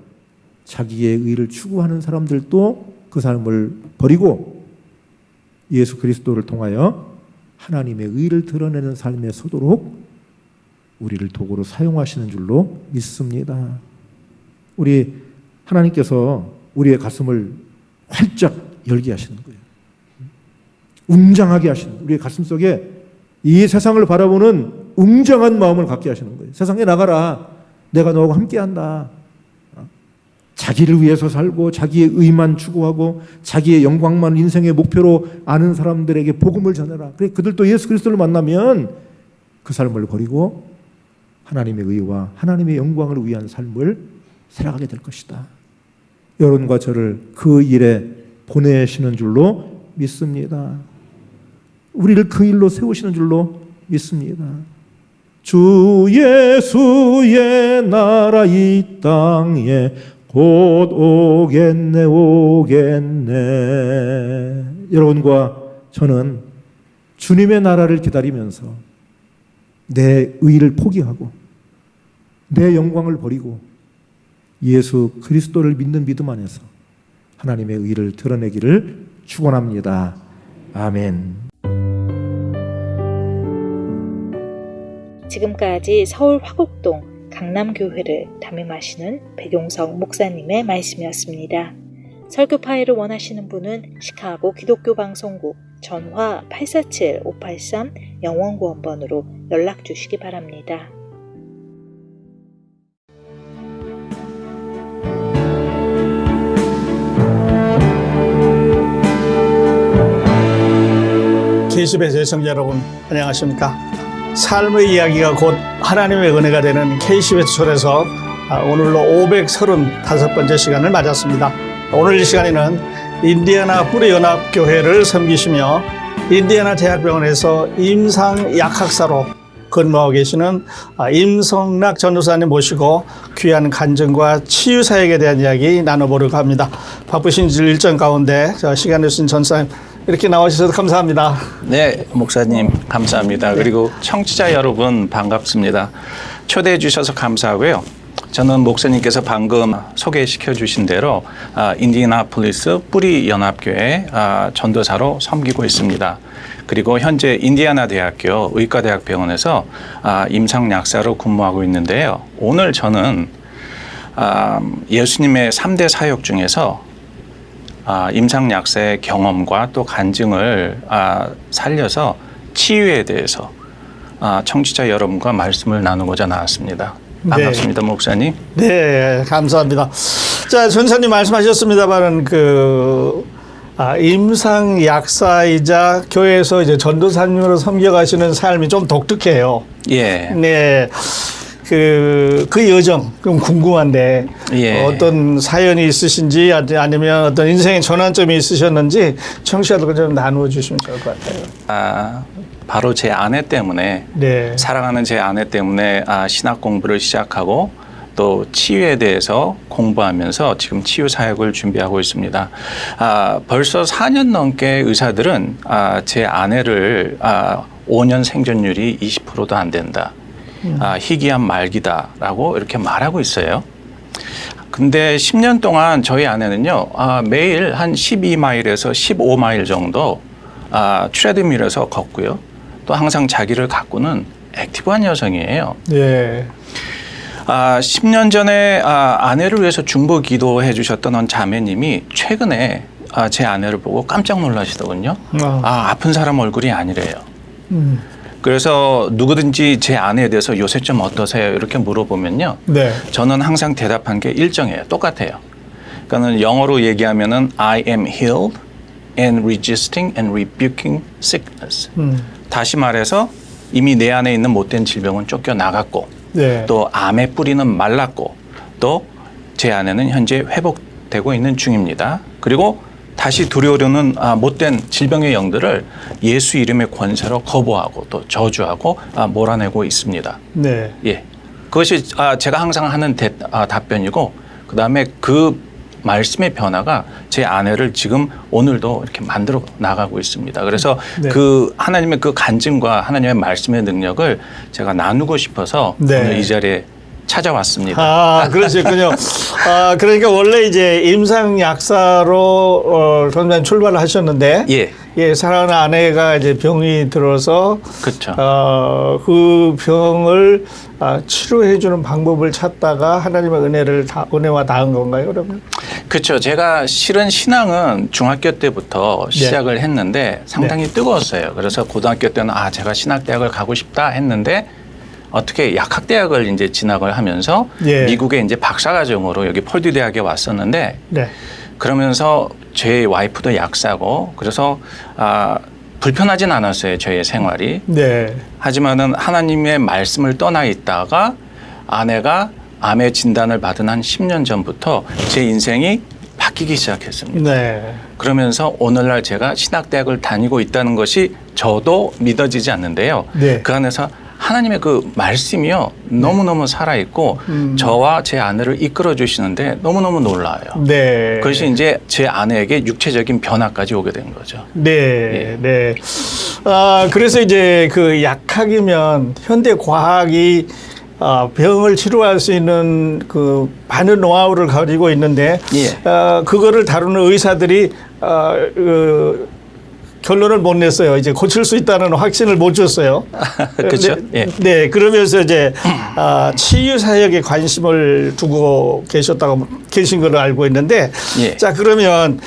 자기의 의를 추구하는 사람들도 그 삶을 버리고 예수 그리스도를 통하여 하나님의 의를 드러내는 삶에 서도록 우리를 도구로 사용하시는 줄로 믿습니다. 우리 하나님께서 우리의 가슴을 활짝 열게 하시는 거예요. 웅장하게 하시는 거예요. 우리의 가슴 속에 이 세상을 바라보는 웅장한 마음을 갖게 하시는 거예요. 세상에 나가라. 내가 너하고 함께한다. 자기를 위해서 살고 자기의 의만 추구하고 자기의 영광만 인생의 목표로 아는 사람들에게 복음을 전해라. 그래, 그들도 예수 그리스도를 만나면 그 삶을 버리고 하나님의 의와 하나님의 영광을 위한 삶을 살아가게 될 것이다. 여러분과 저를 그 일에 보내시는 줄로 믿습니다. 우리를 그 일로 세우시는 줄로 믿습니다. 주 예수의 나라 이 땅에 곧 오겠네 오겠네. 여러분과 저는 주님의 나라를 기다리면서 내 의를 포기하고 내 영광을 버리고 예수 그리스도를 믿는 믿음 안에서 하나님의 의를 드러내기를 축원합니다. 아멘. 지금까지 서울 화곡동 강남교회를 담임하시는 백용석 목사님의 말씀이었습니다. 설교 파일을 원하시는 분은 시카고 기독교 방송국 전화 847-583-영원구원번으로 연락 주시기 바랍니다. KCBS 시청자 여러분 안녕하십니까? 삶의 이야기가 곧 하나님의 은혜가 되는 KCBS 초대석 오늘로 535번째 시간을 맞았습니다. 오늘 이 시간에는 인디애나 뿌리연합교회를 섬기시며 인디애나 대학병원에서 임상약학사로 근무하고 계시는 임성락 전도사님 모시고 귀한 간증과 치유 사역에 대한 이야기 나눠보려고 합니다. 바쁘신 일정 가운데 시간 내주신 전사님 이렇게 나와주셔서 감사합니다. 네, 목사님 감사합니다. 그리고 청취자 여러분 반갑습니다. 초대해 주셔서 감사하고요. 저는 목사님께서 방금 소개시켜 주신 대로 인디애나폴리스 뿌리연합교회 전도사로 섬기고 있습니다. 그리고 현재 인디애나 대학교 의과대학병원에서 임상약사로 근무하고 있는데요. 오늘 저는 예수님의 3대 사역 중에서 임상약사의 경험과 또 간증을 살려서 치유에 대해서 청취자 여러분과 말씀을 나누고자 나왔습니다. 반갑습니다, 네. 목사님. 네, 감사합니다. 자, 전사님 말씀하셨습니다만은 임상약사이자 교회에서 이제 전도사님으로 섬겨가시는 삶이 좀 독특해요. 예. 네. 그 여정 좀 궁금한데 예. 어떤 사연이 있으신지 아니면 어떤 인생의 전환점이 있으셨는지 청취자들과 좀 나누어 주시면 좋을 것 같아요. 바로 제 아내 때문에 네. 사랑하는 제 아내 때문에 신학 공부를 시작하고 또 치유에 대해서 공부하면서 지금 치유 사역을 준비하고 있습니다. 벌써 4년 넘게 의사들은 제 아내를 5년 생존율이 20%도 안 된다. 희귀한 말기다라고 이렇게 말하고 있어요. 근데 10년 동안 저희 아내는요, 매일 한 12마일에서 15마일 정도 트레드밀에서 걷고요. 또 항상 자기를 가꾸는 액티브한 여성이에요. 예. 10년 전에 아내를 위해서 중보 기도해 주셨던 자매님이 최근에 제 아내를 보고 깜짝 놀라시더군요. 아픈 사람 얼굴이 아니래요. 그래서 누구든지 제 아내에 대해서 요새 좀 어떠세요? 이렇게 물어보면요. 네. 저는 항상 대답한 게 일정해요. 똑같아요. 그러니까 영어로 얘기하면은 I am healed and resisting and rebuking sickness. 다시 말해서 이미 내 안에 있는 못된 질병은 쫓겨나갔고 네. 또 암의 뿌리는 말랐고 또 제 아내는 현재 회복되고 있는 중입니다. 그리고 다시 들어오려는 못된 질병의 영들을 예수 이름의 권세로 거부하고 또 저주하고 몰아내고 있습니다. 네. 예, 그것이 제가 항상 하는 답변이고 그다음에 그 말씀의 변화가 제 아내를 지금 오늘도 이렇게 만들어 나가고 있습니다. 그래서 네. 그 하나님의 그 간증과 하나님의 말씀의 능력을 제가 나누고 싶어서 네. 오늘 이 자리에 찾아왔습니다. 그러셨군요. 그러니까 원래 이제 임상약사로 선생님 출발을 하셨는데, 예, 사랑하는 아내가 이제 병이 들어서, 그렇죠. 그 병을 치료해주는 방법을 찾다가 하나님의 은혜와 닿은 건가요, 그러면? 그렇죠. 제가 실은 신앙은 중학교 때부터 시작을 했는데 상당히 뜨거웠어요. 그래서 고등학교 때는 제가 신학대학을 가고 싶다 했는데. 어떻게 약학대학을 이제 진학을 하면서 미국에 이제 박사과정으로 여기 폴드 대학에 왔었는데 그러면서 제 와이프도 약사고 그래서 불편하진 않았어요. 저의 생활이. 하지만은 하나님의 말씀을 떠나 있다가 아내가 암의 진단을 받은 한 10년 전부터 제 인생이 바뀌기 시작했습니다. 그러면서 오늘날 제가 신학대학을 다니고 있다는 것이 저도 믿어지지 않는데요. 그 안에서 하나님의 그 말씀이요 너무너무 살아있고 저와 제 아내를 이끌어 주시는데 너무너무 놀라워요. 그것이 이제 제 아내에게 육체적인 변화까지 오게 된 거죠. 그래서 이제 그 약학이면 현대 과학이 병을 치료할 수 있는 그 많은 노하우를 가지고 있는데 그거를 다루는 의사들이 결론을 못 냈어요. 이제 고칠 수 있다는 확신을 못 줬어요. 그렇죠. 예. 네, 그러면서 이제 치유 사역에 관심을 두고 계신 걸로 알고 있는데, 예. 자 그러면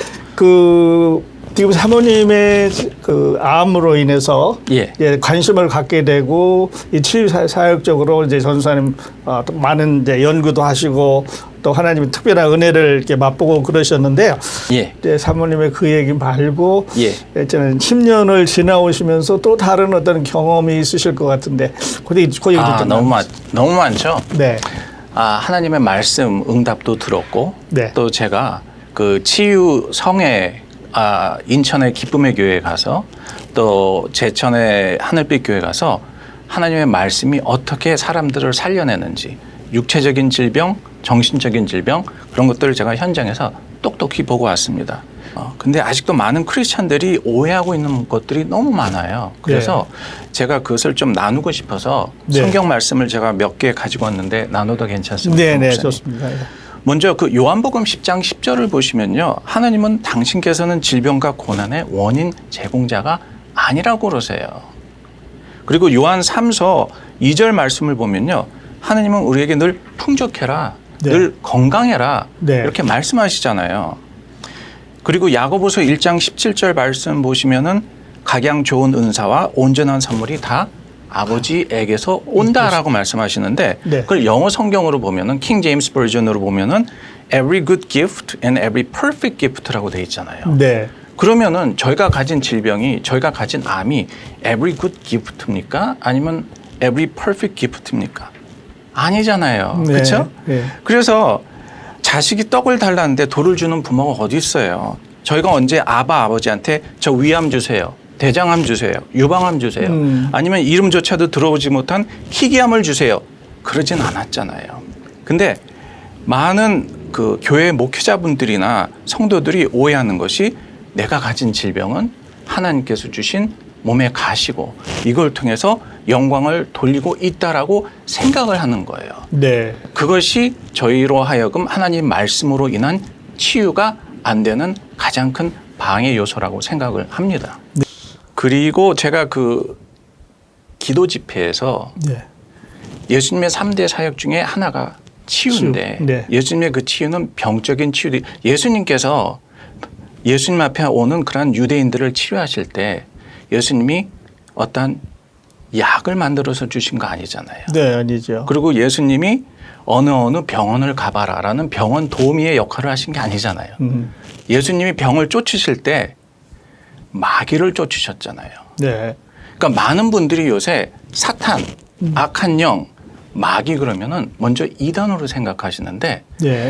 지금 사모님의 그 암으로 인해서 예. 관심을 갖게 되고 이 치유 사역적으로 이제 전사님 또 많은 이제 연구도 하시고 또 하나님의 특별한 은혜를 이렇게 맛보고 그러셨는데요. 예. 이제 사모님의 그 얘기 말고 예. 저는 10년을 지나오시면서 또 다른 어떤 경험이 있으실 것 같은데 그 얘기도 좀 너무 많죠. 네. 하나님의 말씀 응답도 들었고 네. 또 제가 그 치유 성회 인천의 기쁨의 교회에 가서 또 제천의 하늘빛 교회에 가서 하나님의 말씀이 어떻게 사람들을 살려내는지 육체적인 질병, 정신적인 질병 그런 것들을 제가 현장에서 똑똑히 보고 왔습니다. 근데 아직도 많은 크리스찬들이 오해하고 있는 것들이 너무 많아요. 그래서 제가 그것을 좀 나누고 싶어서 성경 말씀을 제가 몇 개 가지고 왔는데 나눠도 괜찮습니까? 네, 좋습니다. 먼저 그 요한복음 10장 10절을 보시면요. 하나님은 당신께서는 질병과 고난의 원인 제공자가 아니라고 그러세요. 그리고 요한 3서 2절 말씀을 보면요. 하나님은 우리에게 늘 풍족해라, 늘 건강해라 이렇게 말씀하시잖아요. 그리고 야고보서 1장 17절 말씀 보시면은 각양 좋은 은사와 온전한 선물이 다 아버지에게서 온다라고 말씀하시는데 그걸 영어 성경으로 보면은 킹 제임스 버전으로 보면은 every good gift and every perfect gift라고 돼 있잖아요. 네. 그러면은 저희가 가진 질병이 저희가 가진 암이 every good gift입니까? 아니면 every perfect gift입니까? 아니잖아요. 네. 그렇죠? 네. 그래서 자식이 떡을 달라는데 돌을 주는 부모가 어디 있어요? 저희가 언제 아버지한테 저 위암 주세요. 대장암 주세요. 유방암 주세요. 아니면 이름조차도 들어보지 못한 희귀암을 주세요. 그러진 않았잖아요. 근데 많은 그 교회 목회자분들이나 성도들이 오해하는 것이 내가 가진 질병은 하나님께서 주신 몸에 가시고 이걸 통해서 영광을 돌리고 있다라고 생각을 하는 거예요. 네. 그것이 저희로 하여금 하나님 말씀으로 인한 치유가 안 되는 가장 큰 방해 요소라고 생각을 합니다. 네. 그리고 제가 그 기도 집회에서 예수님의 3대 사역 중에 하나가 치유인데 예수님의 그 치유는 병적인 치유. 예수님께서 예수님 앞에 오는 그런 유대인들을 치료하실 때 예수님이 어떤 약을 만들어서 주신 거 아니잖아요. 네, 아니죠. 그리고 예수님이 어느 병원을 가봐라라는 병원 도우미의 역할을 하신 게 아니잖아요. 예수님이 병을 쫓으실 때 마귀를 쫓으셨잖아요. 네. 그러니까 많은 분들이 요새 사탄, 악한 영, 마귀 그러면은 먼저 이단으로 생각하시는데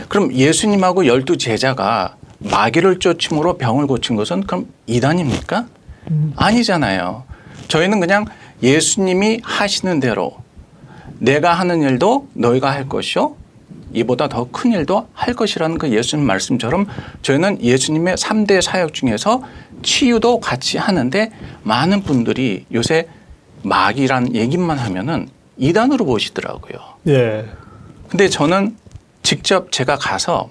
그럼 예수님하고 12 제자가 마귀를 쫓음으로 병을 고친 것은 그럼 이단입니까? 아니잖아요. 저희는 그냥 예수님이 하시는 대로 내가 하는 일도 너희가 할 것이요 이보다 더 큰 일도 할 것이라는 그 예수님 말씀처럼 저희는 예수님의 3대 사역 중에서 치유도 같이 하는데 많은 분들이 요새 마귀란 얘기만 하면은 이단으로 보시더라고요. 네. 근데 저는 직접 제가 가서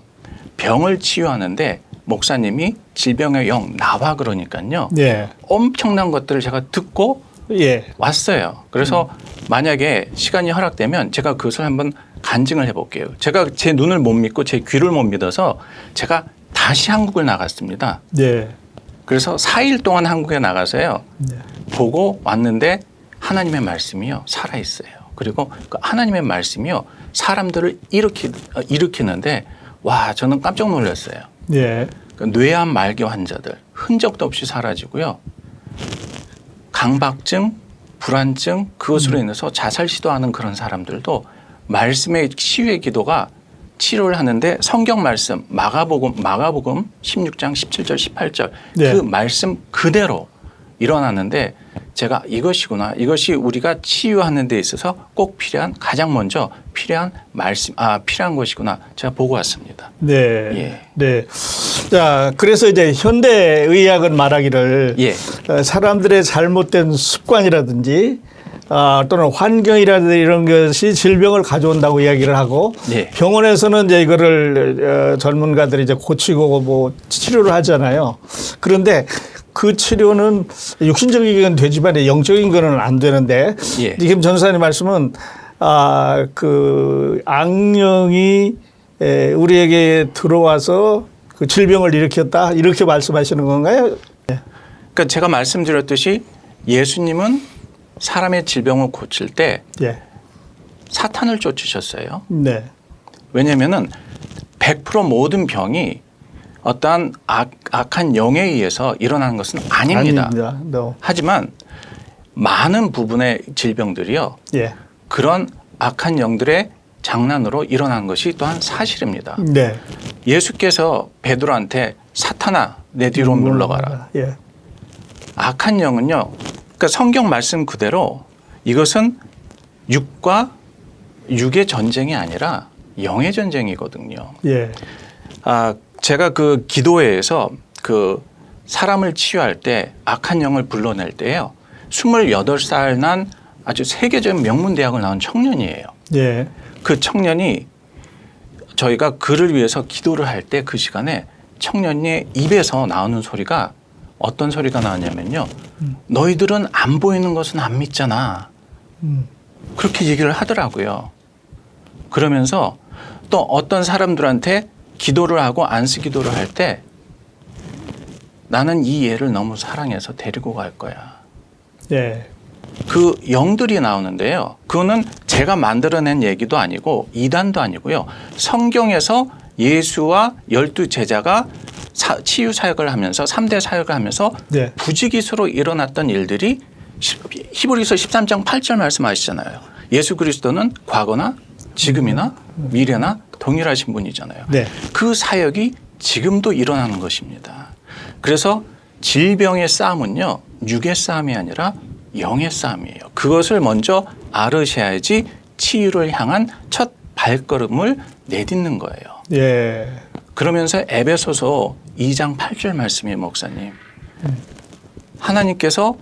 병을 치유하는데 목사님이 질병의 영 나와 그러니까요. 엄청난 것들을 제가 듣고 왔어요. 그래서 만약에 시간이 허락되면 제가 그것을 한번 간증을 해볼게요. 제가 제 눈을 못 믿고 제 귀를 못 믿어서 제가 다시 한국을 나갔습니다. 그래서 4일 동안 한국에 나가서요. 보고 왔는데 하나님의 말씀이요. 살아있어요. 그리고 그 하나님의 말씀이요. 사람들을 일으키는데 와 저는 깜짝 놀랐어요. 뇌암 말기 환자들 흔적도 없이 사라지고요. 강박증, 불안증 그것으로 인해서 자살 시도하는 그런 사람들도 말씀의 치유의 기도가 치료를 하는데 성경 말씀 마가복음 16장 17절 18절 그 말씀 그대로 일어나는데 제가 이것이구나. 이것이 우리가 치유하는 데 있어서 꼭 필요한 가장 먼저 필요한 말씀 필요한 것이구나. 제가 보고 왔습니다. 네. 자, 그래서 이제 현대 의학은 말하기를 사람들의 잘못된 습관이라든지 또는 환경이라든지 이런 것이 질병을 가져온다고 이야기를 하고 병원에서는 이제 이거를 전문가들이 이제 고치고 뭐 치료를 하잖아요. 그런데 그 치료는 육신적인 건 되지만 영적인 거는 안 되는데 예. 지금 전사님 말씀은 그 악령이 우리에게 들어와서 그 질병을 일으켰다 이렇게 말씀하시는 건가요? 그러니까 제가 말씀드렸듯이 예수님은 사람의 질병을 고칠 때 예. 사탄을 쫓으셨어요. 네. 왜냐하면은 100% 모든 병이 어떠한 악한 영에 의해서 일어나는 것은 아닙니다. No. 하지만 많은 부분의 질병들이요. 예. 그런 악한 영들의 장난으로 일어난 것이 또한 사실입니다. 네. 예수께서 베드로한테 사탄아 내 뒤로 물러가라. 예. 악한 영은요. 그러니까 성경 말씀 그대로 이것은 육의 전쟁이 아니라 영의 전쟁이거든요. 예. 제가 그 기도회에서 그 사람을 치유할 때 악한 영을 불러낼 때요. 28살 난 아주 세계적인 명문대학을 나온 청년이에요. 예. 그 청년이 저희가 그를 위해서 기도를 할 때 그 시간에 청년의 입에서 나오는 소리가 어떤 소리가 나왔냐면요. 너희들은 안 보이는 것은 안 믿잖아. 그렇게 얘기를 하더라고요. 그러면서 또 어떤 사람들한테 기도를 하고 안수 기도를 할 때 나는 이 애를 너무 사랑해서 데리고 갈 거야. 예. 그 영들이 나오는데요. 그거는 제가 만들어낸 얘기도 아니고 이단도 아니고요. 성경에서 예수와 12제자가 치유 사역을 하면서 3대 사역을 하면서 네. 부지기수로 일어났던 일들이 히브리서 13장 8절 말씀하시잖아요. 예수 그리스도는 과거나 지금이나 미래나 동일하신 분이잖아요. 네. 그 사역이 지금도 일어나는 것입니다. 그래서 질병의 싸움은요. 육의 싸움이 아니라 영의 싸움이에요. 그것을 먼저 알으셔야지 치유를 향한 첫 발걸음을 내딛는 거예요. 예. 그러면서 에베소서 2장 8절 말씀이에요, 목사님. 하나님께서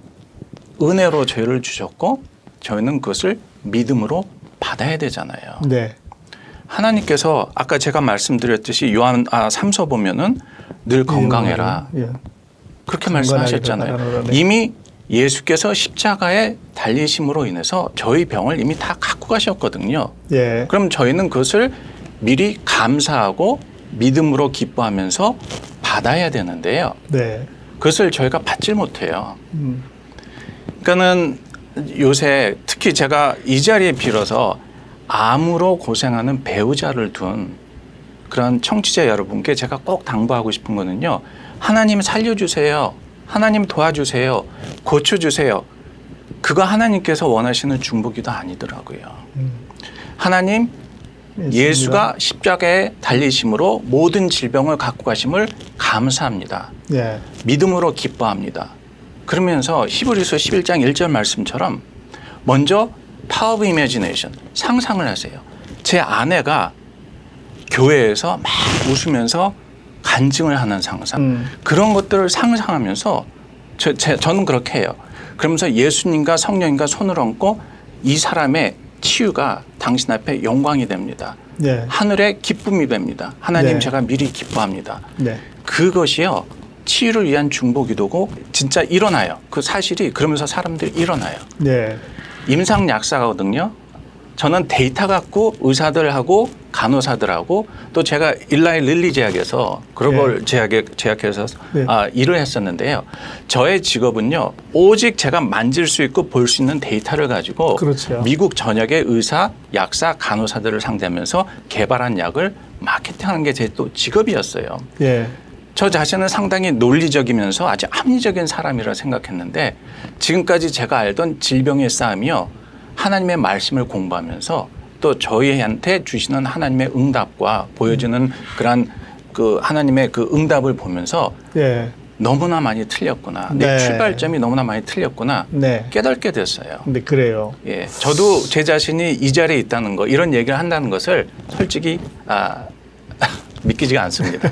은혜로 죄를 주셨고 저희는 그것을 믿음으로 받아야 되잖아요. 네. 하나님께서 아까 제가 말씀드렸듯이 요한 3서 보면은 늘 건강해라. 예. 그렇게 말씀하셨잖아요. 이미 예수께서 십자가에 달리심으로 인해서 저희 병을 이미 다 갖고 가셨거든요. 예. 그럼 저희는 그것을 미리 감사하고 믿음으로 기뻐하면서 받아야 되는데요. 네. 그것을 저희가 받질 못해요. 그러니까는 요새 특히 제가 이 자리에 빌어서 암으로 고생하는 배우자를 둔 그런 청취자 여러분께 제가 꼭 당부하고 싶은 거는요. 하나님 살려주세요. 하나님 도와주세요. 고쳐주세요. 그거 하나님께서 원하시는 중보기도 아니더라고요. 하나님 예수가 십자가에 달리심으로 모든 질병을 갖고 가심을 감사합니다. 예. 믿음으로 기뻐합니다. 그러면서 히브리서 11장 1절 말씀처럼 먼저 파워 오브 이미지네이션 상상을 하세요. 제 아내가 교회에서 막 웃으면서 간증을 하는 상상 그런 것들을 상상하면서 저는 그렇게 해요. 그러면서 예수님과 성령님과 손을 얹고 이 사람의 치유가 당신 앞에 영광이 됩니다. 네. 하늘의 기쁨이 됩니다. 하나님 네. 제가 미리 기뻐합니다. 네. 그것이요. 치유를 위한 중보기도고 진짜 일어나요. 그 사실이 그러면서 사람들이 일어나요. 네. 임상약사거든요. 저는 데이터 갖고 의사들하고 간호사들하고 또 제가 일라이 릴리 제약에서 글로벌 제약에서 네. 일을 했었는데요. 저의 직업은요. 오직 제가 만질 수 있고 볼 수 있는 데이터를 가지고 그렇죠. 미국 전역의 의사, 약사, 간호사들을 상대하면서 개발한 약을 마케팅하는 게 제 또 직업이었어요. 예. 저 자신은 상당히 논리적이면서 아주 합리적인 사람이라 생각했는데 지금까지 제가 알던 질병의 싸움이요. 하나님의 말씀을 공부하면서 또 저희한테 주시는 하나님의 응답과 보여주는 그런 그 하나님의 그 응답을 보면서 예. 너무나 많이 틀렸구나. 네. 내 출발점이 너무나 많이 틀렸구나. 네. 깨닫게 됐어요. 근데 그래요. 예. 저도 제 자신이 이 자리에 있다는 거, 이런 얘기를 한다는 것을 솔직히 믿기지가 않습니다.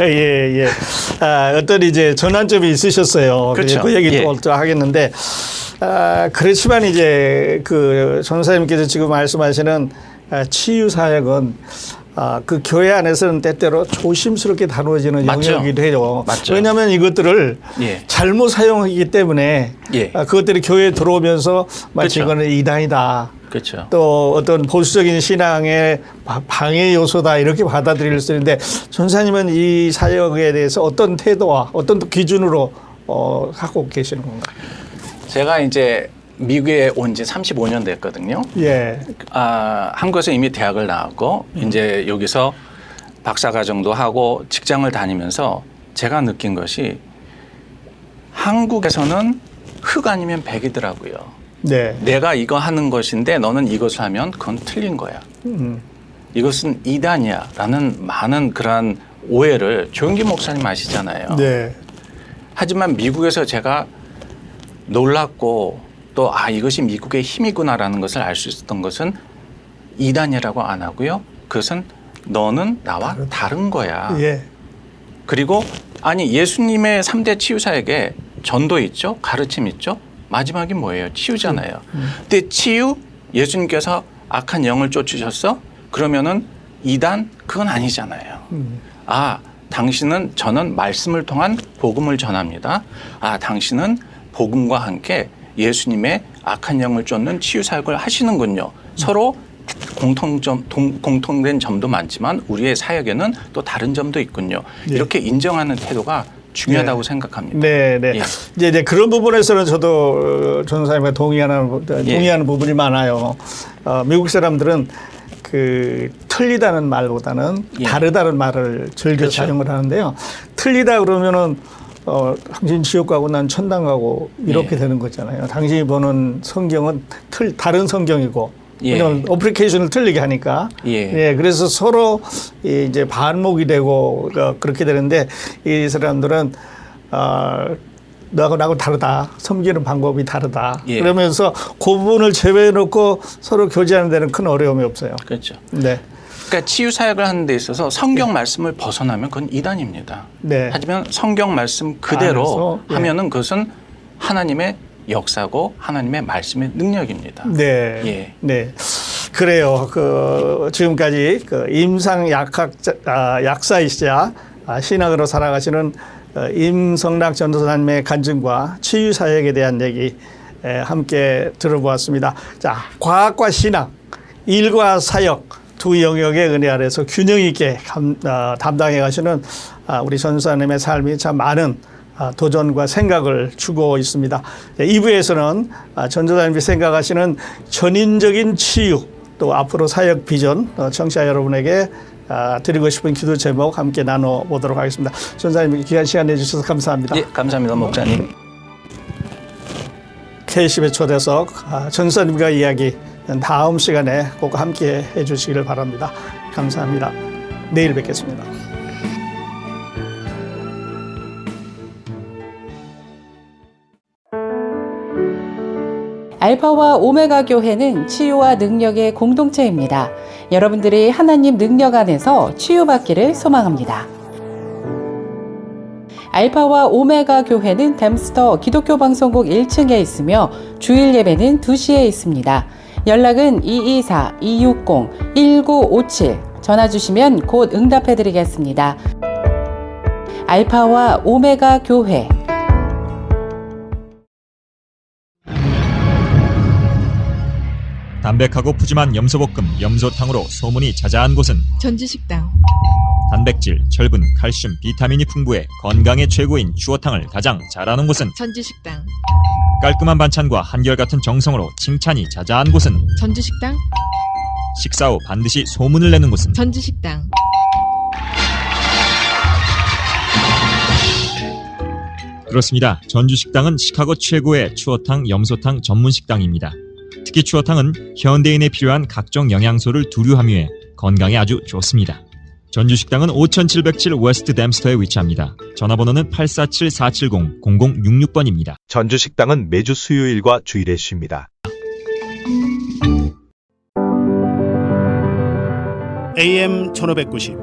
예, 예. 어떤 이제 전환점이 있으셨어요. 그렇죠. 그 얘기 예. 또 하겠는데, 그렇지만 이제 그 전사님께서 지금 말씀하시는 치유 사역은 그 교회 안에서는 때때로 조심스럽게 다루어지는 맞죠. 영역이기도 해요. 맞죠. 왜냐하면 이것들을 예. 잘못 사용하기 때문에 예. 그것들이 교회에 들어오면서 마치 그렇죠. 이거는 이단이다. 그렇죠. 또 어떤 보수적인 신앙의 방해 요소다 이렇게 받아들일 수 있는데 전사님은 이 사역에 대해서 어떤 태도와 어떤 기준으로 하고 계시는 건가요? 제가 이제 미국에 온 지 35년 됐거든요. 예. 한국에서 이미 대학을 나왔고 이제 여기서 박사과정도 하고 직장을 다니면서 제가 느낀 것이 한국에서는 흑 아니면 백이더라고요. 네. 내가 이거 하는 것인데 너는 이것을 하면 그건 틀린 거야. 이것은 이단이야 라는 많은 그러한 오해를 조영기 목사님 아시잖아요. 네. 하지만 미국에서 제가 놀랐고 또 이것이 미국의 힘이구나라는 것을 알 수 있었던 것은 이단이라고 안 하고요. 그것은 너는 나와 다른 거야. 예. 그리고 예수님의 3대 치유사에게 전도 있죠. 가르침 있죠. 마지막이 뭐예요? 치유잖아요. 근데 치유, 예수님께서 악한 영을 쫓으셨어? 그러면은 이단? 그건 아니잖아요. 저는 말씀을 통한 복음을 전합니다. 당신은 복음과 함께 예수님의 악한 영을 쫓는 치유 사역을 하시는군요. 서로 공통된 점도 많지만 우리의 사역에는 또 다른 점도 있군요. 네. 이렇게 인정하는 태도가 중요하다고 생각합니다. 네, 네. 예. 이제 그런 부분에서는 저도 전사님과 동의하는 부분이 많아요. 미국 사람들은 틀리다는 말보다는 예. 다르다는 말을 즐겨 그렇죠. 사용을 하는데요. 틀리다 그러면은 당신 지옥 가고 난 천당 가고 이렇게 예. 되는 거잖아요. 당신이 보는 성경은 다른 성경이고. 예. 왜냐면 어플리케이션을 틀리게 하니까. 예. 그래서 서로 이제 반목이 되고 그렇게 되는데 이 사람들은 너하고 나하고 다르다. 섬기는 방법이 다르다. 예. 그러면서 그 부분을 제외해 놓고 서로 교제하는 데는 큰 어려움이 없어요. 그렇죠. 네. 그러니까 치유 사역을 하는 데 있어서 성경 말씀을 벗어나면 그건 이단입니다. 네. 하지만 성경 말씀 그대로 안에서, 예. 하면은 그것은 하나님의 역사고 하나님의 말씀의 능력입니다. 네. 예. 네. 그래요. 지금까지 임상 약사이시자 신학으로 살아가시는 임성락 전도사님의 간증과 치유 사역에 대한 얘기 함께 들어보았습니다. 자, 과학과 신학, 일과 사역 두 영역의 은혜 아래서 균형 있게 담당해 가시는 우리 전도사님의 삶이 참 많은 도전과 생각을 주고 있습니다. 2부에서는 전도사님이 생각하시는 전인적인 치유 또 앞으로 사역 비전 청취자 여러분에게 드리고 싶은 기도 제목 함께 나눠보도록 하겠습니다. 전도사님 귀한 시간 내주셔서 감사합니다. 예, 감사합니다, 목사님. K10의 초대석 전도사님과 이야기 다음 시간에 꼭 함께 해주시기를 바랍니다. 감사합니다. 내일 뵙겠습니다. 알파와 오메가 교회는 치유와 능력의 공동체입니다. 여러분들이 하나님 능력 안에서 치유받기를 소망합니다. 알파와 오메가 교회는 댐스터 기독교 방송국 1층에 있으며 주일 예배는 2시에 있습니다. 연락은 224-260-1957 전화 주시면 곧 응답해 드리겠습니다. 알파와 오메가 교회. 담백하고 푸짐한 염소볶음, 염소탕으로 소문이 자자한 곳은 전주식당. 단백질, 철분, 칼슘, 비타민이 풍부해 건강에 최고인 추어탕을 가장 잘하는 곳은 전주식당. 깔끔한 반찬과 한결같은 정성으로 칭찬이 자자한 곳은 전주식당. 식사 후 반드시 소문을 내는 곳은 전주식당. 그렇습니다. 전주식당은 시카고 최고의 추어탕, 염소탕 전문 식당입니다. 특히 추어탕은 현대인에 필요한 각종 영양소를 두루 함유해 건강에 아주 좋습니다. 전주식당은 5707 웨스트 댐스터에 위치합니다. 전화번호는 847-470-0066번입니다. 전주식당은 매주 수요일과 주일에 쉽니다. AM 1590,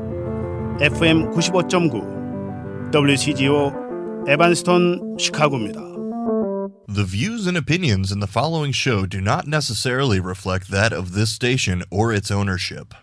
FM 95.9, WCGO 에반스톤 시카고입니다. The views and opinions in the following show do not necessarily reflect that of this station or its ownership.